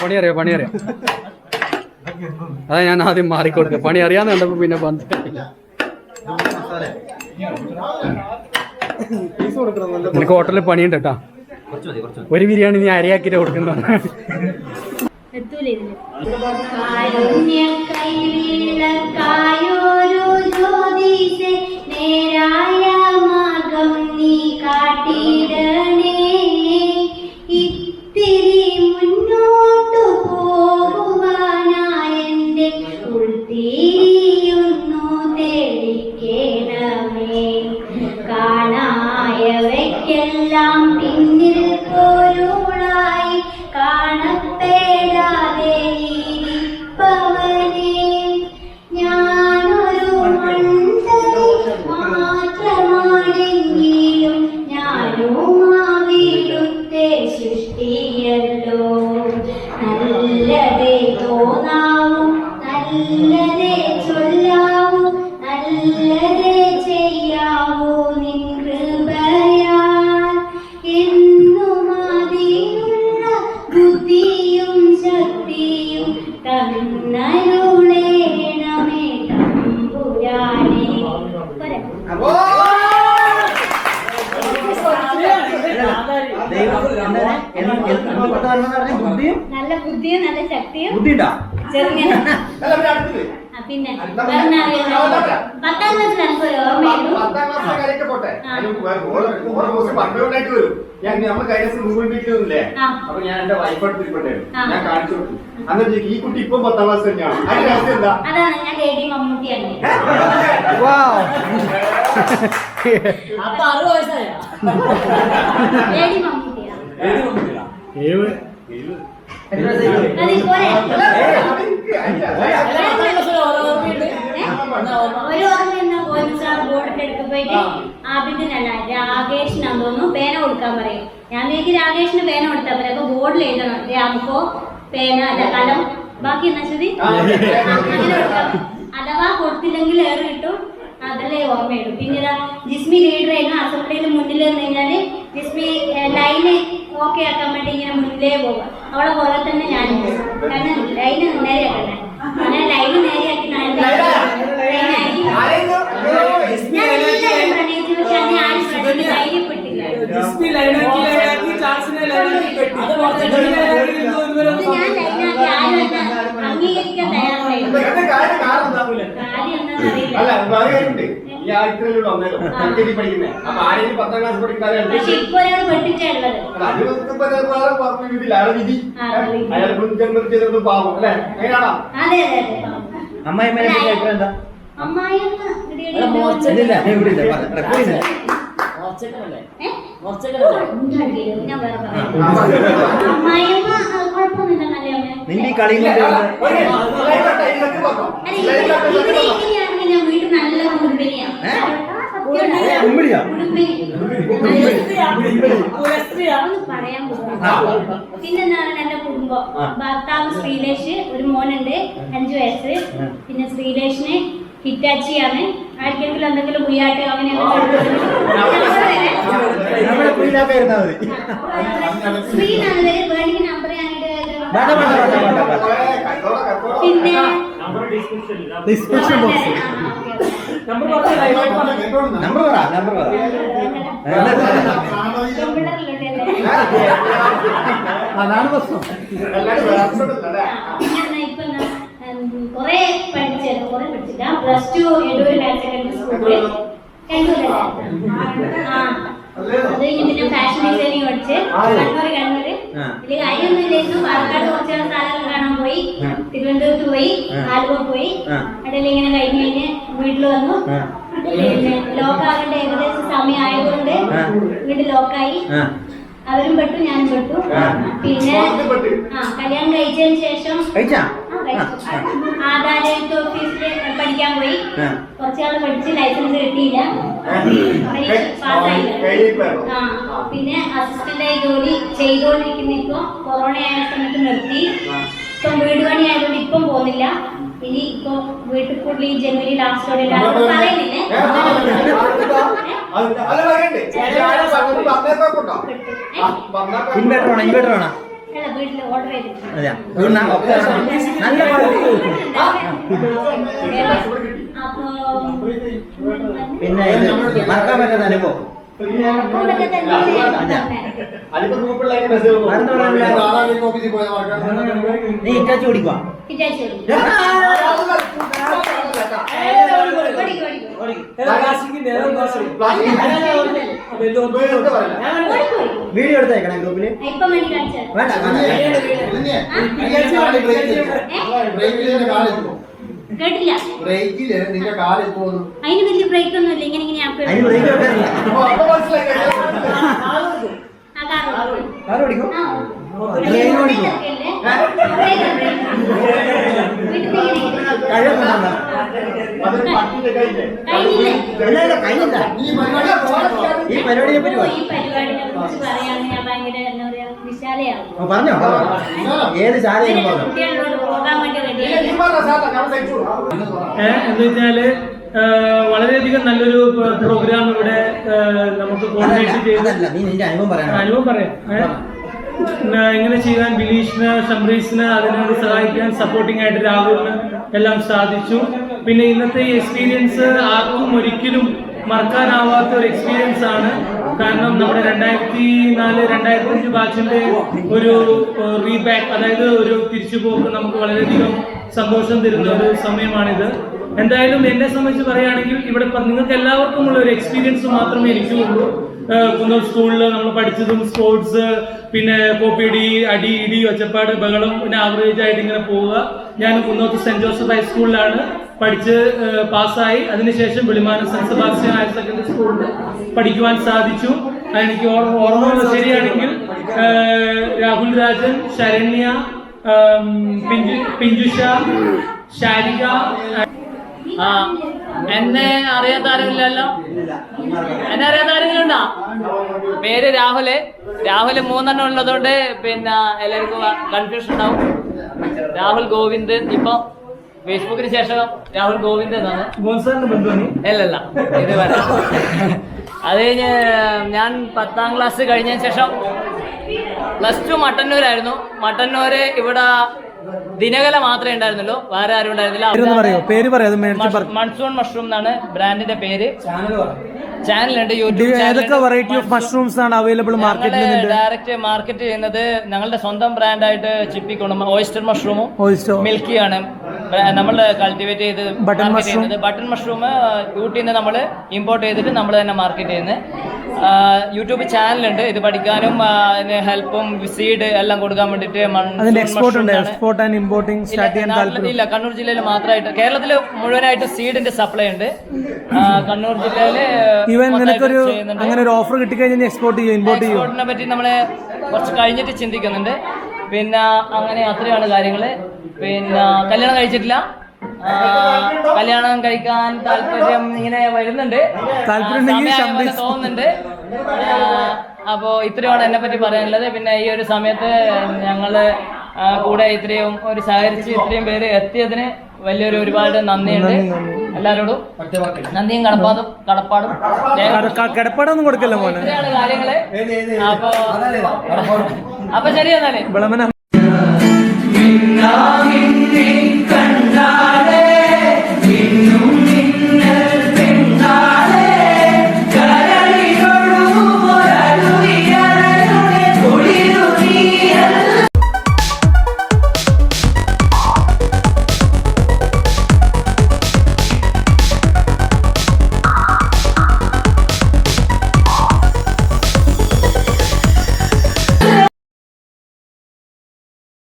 പണി അറിയാം. അതാ ഞാൻ ആദ്യം മാറിക്കൊടുക്കുക. പണി അറിയാന്ന് കണ്ടപ്പോ പിന്നെ നിനക്ക് ഹോട്ടലിൽ പണിയുണ്ട് കേട്ടാ. ഒരു ബിരിയാണി നീ അരയാക്കിട്ട് കൊടുക്കുന്ന കാണായവയ്ക്കെല്ലാം പിന്നിൽ പോരുളായി കാണപ്പെടാതെ ഇരിപ്പവനെ ഞാനൊരു മണ്ടരി മാത്രം വന്നരുളേണമേ തമ്പുരാനേ. പോരെ? നല്ല ബുദ്ധിയും നല്ല ശക്തിയും ചെറുങ്ങനെ. പിന്നെ പത്താം ക്ലാസ്സിൽ എനിക്കൊരു ഓർമ്മയുള്ളൂ. അപ്പൊ ഞാൻ എന്റെ വൈഫ് എടുത്തിട്ടുണ്ടായിരുന്നു, ഞാൻ കാണിച്ചു കൊടുത്തു. അന്നേരം ഈ കുട്ടി ഇപ്പം 10ാം ക്ലാസ് തന്നെയാണ്. അതിന്റെ അവസ്ഥ എന്താ? അതാണ് ഞാൻ ലേഡി മമ്മൂട്ടിയാണ്. ലേഡി മമ്മൂട്ടിയാണ്. ഒരു ഓർമ്മ ബോർഡിന്റെ അടുത്ത് പോയിട്ട് ആബിദിനല്ല രാകേഷിനാന്ന് തോന്നുന്നു പേന കൊടുക്കാൻ പറയും. ഞാൻ എനിക്ക് രാകേഷിന് പേന കൊടുത്താൽ പറയും. അപ്പൊ ബോർഡിൽ എഴുതണം രാമക്കോ പേന അല്ല കലം ബാക്കി എന്നാ ശരി അങ്ങനെ കൊടുക്കാം. അഥവാ കൊടുത്തില്ലെങ്കിൽ ഏറ് കിട്ടും. അതല്ലേ ഓർമ്മയുള്ളൂ. പിന്നീട് ജിസ്മി ലീഡർ ആയിരുന്നു. അസംബ്ലിയിൽ മുന്നിൽ നിന്ന് കഴിഞ്ഞാല് ജിസ്മി ലൈന് ഓക്കെ ആക്കാൻ വേണ്ടി ഇങ്ങനെ മുന്നിലേ പോകും. അവളെ പോലെ തന്നെ ഞാനും പോകും. കാരണം ലൈന് നേരെയാക്കണ്ടേ. അങ്ങനെ ലൈന് നേരെയാക്കി ഞാൻ എല്ലാവരും പ്രണയിച്ചു. പക്ഷെ അന്ന് ആരും പ്രണയിച്ച് ധൈര്യപ്പെട്ടില്ല. ഞാൻ ലൈനാക്കി ആരും എന്നെ അംഗീകരിക്കാൻ തയ്യാറായില്ല. കാര്യം എന്താണെന്നറിയില്ല. പക്ഷെ ഇപ്പൊ ഒരാൾ വെട്ടിച്ചുള്ളത്. അതെ അതെ അതെ. അമ്മായിയമ്മ കുഴപ്പമൊന്നുമില്ല. നല്ലയാണെങ്കിൽ ഞാൻ വീട്ടിൽ നല്ല കുടുംബിനിയാണ്. പറയാൻ പോകും. പിന്നെന്താണ് എന്റെ കുടുംബം. ഭർത്താവ് ശ്രീലേഷ്, ഒരു മോനുണ്ട് 5 വയസ്സ്. പിന്നെ ശ്രീലേഷിന് ഹിറ്റാച്ചിയാണ്. ആർക്കെങ്കിലും എന്തെങ്കിലും ഉയ്യാട്ട് അങ്ങനെ ശ്രീനാണ് വേണമെങ്കിൽ നമ്പർ ഞാനിട്ട്. പിന്നെ കൊറേ പഠിച്ചായിരുന്നു. കൊറേ പഠിച്ചില്ല. +2 എടൂർ ഹയർ സെക്കൻഡറി സ്കൂളിൽ അത് കഴിഞ്ഞ് പിന്നെ ഫാഷൻ ഡിസൈനിങ് പഠിച്ച് കണ്ണൂര് ഇതിൽ കാര്യമൊന്നും ഇല്ലായിരുന്നു. പാലക്കാട് കുറച്ച് സ്ഥലങ്ങൾ കാണാൻ പോയി. തിരുവനന്തപുരത്ത് പോയി, ആലുവ പോയി. ഇടയിൽ ഇങ്ങനെ കഴിഞ്ഞ് വീട്ടിൽ വന്നു. പിന്നെ ലോക്കാകേണ്ട ഏകദേശം സമയം ആയതുകൊണ്ട് വീട് ലോക്കായി. അവരും പെട്ടു, ഞാനും പെട്ടു. പിന്നെ കല്യാണം കഴിച്ചതിന് ശേഷം ആദാലത്ത് ഓഫീസില് പഠിക്കാൻ പോയി. കുറച്ചാൾ പഠിച്ച് ലൈസൻസ് കിട്ടിയില്ല, പാസ്സായില്ല. പിന്നെ അസിസ്റ്റന്റായി ജോലി ചെയ്തുകൊണ്ടിരിക്കുന്ന ഇപ്പൊ കൊറോണ ആയ സമയത്ത് നിർത്തി. ഇപ്പം വീട് പണി ആയതുകൊണ്ട് ഇപ്പം പോകുന്നില്ല. ഇനി ഇപ്പൊ വീട്ടിൽ കൂടുതൽ ജനുവരി ലാസ്റ്റോടെ പറയുന്നില്ലേ. അല്ല വീട്ടിൽ ഓർഡർ ചെയ്തിട്ടുണ്ട്. പിന്നെ മറക്കാൻ പറ്റുന്ന അനുഭവം നീ ഇറ്റാച്ചി ഓടിക്കുവാ വീഡിയോ എടുത്തേക്കണേ ഗ്രൂപ്പില് വേണ്ട. കേട്ടില്ല. ബ്രേക്കില് നിന്റെ കാലിൽ പോകുന്നു. അതിന് വലിയ ബ്രേക്ക് ഒന്നും ഇല്ല. ഇങ്ങനെ ഈ പരിപാടിയെ പറ്റി പരിപാടിനെ കുറിച്ച് പറയുകയാണെങ്കിൽ ഞാൻ ഭയങ്കര എന്താ പറയാ വിശാലയാവും. പറഞ്ഞോ ഏത് ശാലയും കുട്ടികളോട് പോകാൻ വേണ്ടി റെഡിയായി. എന്ന് വെച്ചാല് വളരെയധികം നല്ലൊരു പ്രോഗ്രാം ഇവിടെ നമുക്ക് കോർഡിനേറ്റ് ചെയ്ത് നീ നിന്റെ അനുഭവം പറയാം. അനുഭവം പറയാം. ഇങ്ങനെ ചെയ്യാൻ ബിനീഷിന്, ഷംറീസിന് അതിനുവേണ്ടി സഹായിക്കാൻ സപ്പോർട്ടിംഗ് ആയിട്ട് രാഹുലിന് എല്ലാം സാധിച്ചു. പിന്നെ ഇന്നത്തെ ഈ എക്സ്പീരിയൻസ് ആർക്കും ഒരിക്കലും മറക്കാനാവാത്ത ഒരു എക്സ്പീരിയൻസ് ആണ്. കാരണം നമ്മുടെ 2004-2005 ബാച്ചിന്റെ ഒരു റീബാക്ക്, അതായത് ഒരു തിരിച്ചുപോക്ക് നമുക്ക് വളരെയധികം സന്തോഷം തരുന്ന ഒരു സമയമാണിത്. എന്തായാലും എന്നെ സംബന്ധിച്ച് പറയുകയാണെങ്കിൽ ഇവിടെ നിങ്ങൾക്ക് എല്ലാവർക്കും ഉള്ള ഒരു എക്സ്പീരിയൻസ് മാത്രമേ എനിക്കുള്ളൂ. കുന്നൂർ സ്കൂളിൽ നമ്മൾ പഠിച്ചതും സ്പോർട്സ്, പിന്നെ കോപ്പിയടി, അടി, ഇടി, ഒച്ചപ്പാട്, ബഹളം, പിന്നെ ആവറേജ് ആയിട്ട് ഇങ്ങനെ പോവുക. ഞാൻ കുന്നോത്ത് സെന്റ് ജോസഫ് ഹൈസ്കൂളിലാണ് പഠിച്ച് പാസ്സായി. അതിനുശേഷം Velimanam saint Sebastian higher secondary സ്കൂളിൽ പഠിക്കുവാൻ സാധിച്ചു. എനിക്ക് ഓർമ്മ ശരിയാണെങ്കിൽ രാഹുൽ രാജൻ, ശരണ്യ, പിഞ്ചുഷ, ശാരിക. എന്നെ അറിയാത്ത ആരെങ്കിലല്ലോ? എന്നെ അറിയാത്ത ആരെങ്കിലുണ്ടോ? പേര് രാഹുല്. 3 ഉള്ളതുകൊണ്ട് പിന്നെ എല്ലാവർക്കും കൺഫ്യൂഷൻ ഉണ്ടാവും. രാഹുൽ ഗോവിന്ദ്. ഇപ്പൊ ഫേസ്ബുക്കിന് ശേഷം രാഹുൽ ഗോവിന്ദ് എന്നാണ്. അല്ലല്ല, ഇത് പറയാം. അത് കഴിഞ്ഞ് ഞാൻ 10ാം ക്ലാസ് കഴിഞ്ഞതിന് ശേഷം +2 മട്ടന്നൂരായിരുന്നു. മട്ടന്നൂര് ഇവിടെ ദിനകല മാത്രമേ ഉണ്ടായിരുന്നുള്ളൂ, വേറെ ആരും ഉണ്ടായിരുന്നില്ല. മൺസൂൺ മഷ്റൂം എന്നാണ് ബ്രാൻഡിന്റെ പേര്. ചാനലുണ്ട്, യൂട്യൂബ്. ഏതൊക്കെ വെറൈറ്റി ഓഫ് മഷ്റൂംസ് ആണ് അവൈലബിൾ മാർക്കറ്റിൽ? ഡയറക്റ്റ് മാർക്കറ്റ് ചെയ്യുന്നത് ഞങ്ങളുടെ സ്വന്തം ബ്രാൻഡായിട്ട് ചിപ്പിക്കൊണ്ടും ഓയിസ്റ്റർ മഷ്റൂമും മിൽക്കിയാണ് നമ്മൾ കൾട്ടിവേറ്റ് ചെയ്ത് മാർക്കറ്റ് ചെയ്യുന്നത്. ബട്ടൺ മഷ്റൂം ഊട്ടിയിൽ നിന്ന് നമ്മൾ ഇമ്പോർട്ട് ചെയ്തിട്ട് നമ്മൾ തന്നെ മാർക്കറ്റ് ചെയ്യുന്നത്. യൂട്യൂബ് ചാനലുണ്ട്. ഇത് പഠിക്കാനും ഹെൽപ്പും സീഡ് എല്ലാം കൊടുക്കാൻ വേണ്ടിയിട്ട്. ഇല്ല, കണ്ണൂർ ജില്ലയിൽ മാത്രമായിട്ട്. കേരളത്തിൽ മുഴുവനായിട്ട് സീഡിന്റെ സപ്ലൈ ഉണ്ട്. കണ്ണൂർ ജില്ലയില് അങ്ങനെ ഒരു ഓഫർ കിട്ടിക്കഴിഞ്ഞാൽ എക്സ്പോർട്ടിനെ പറ്റി നമ്മള് കുറച്ച് കഴിഞ്ഞിട്ട് ചിന്തിക്കുന്നുണ്ട്. പിന്നെ അങ്ങനെ അത്രയാണ് കാര്യങ്ങള്. പിന്നെ കല്യാണം കഴിച്ചിട്ടില്ല. കല്യാണം കഴിക്കാൻ താല്പര്യം ഇങ്ങനെ വരുന്നുണ്ട്, തോന്നുന്നുണ്ട്. അപ്പോ ഇത്രയാണ് എന്നെ പറ്റി പറയാനുള്ളത്. പിന്നെ ഈ ഒരു സമയത്ത് ഞങ്ങള് കൂടെ ഇത്രയും ഒരു സഹകരിച്ച് ഇത്രയും പേര് എത്തിയതിന് വലിയൊരു ഒരുപാട് നന്ദിയുണ്ട് എല്ലാരോടും. നന്ദിയും കടപ്പാടും കൊടുക്കല്ലോ. ഇത്രയാണ് കാര്യങ്ങള്. അപ്പൊ ശരി എന്നാലേ.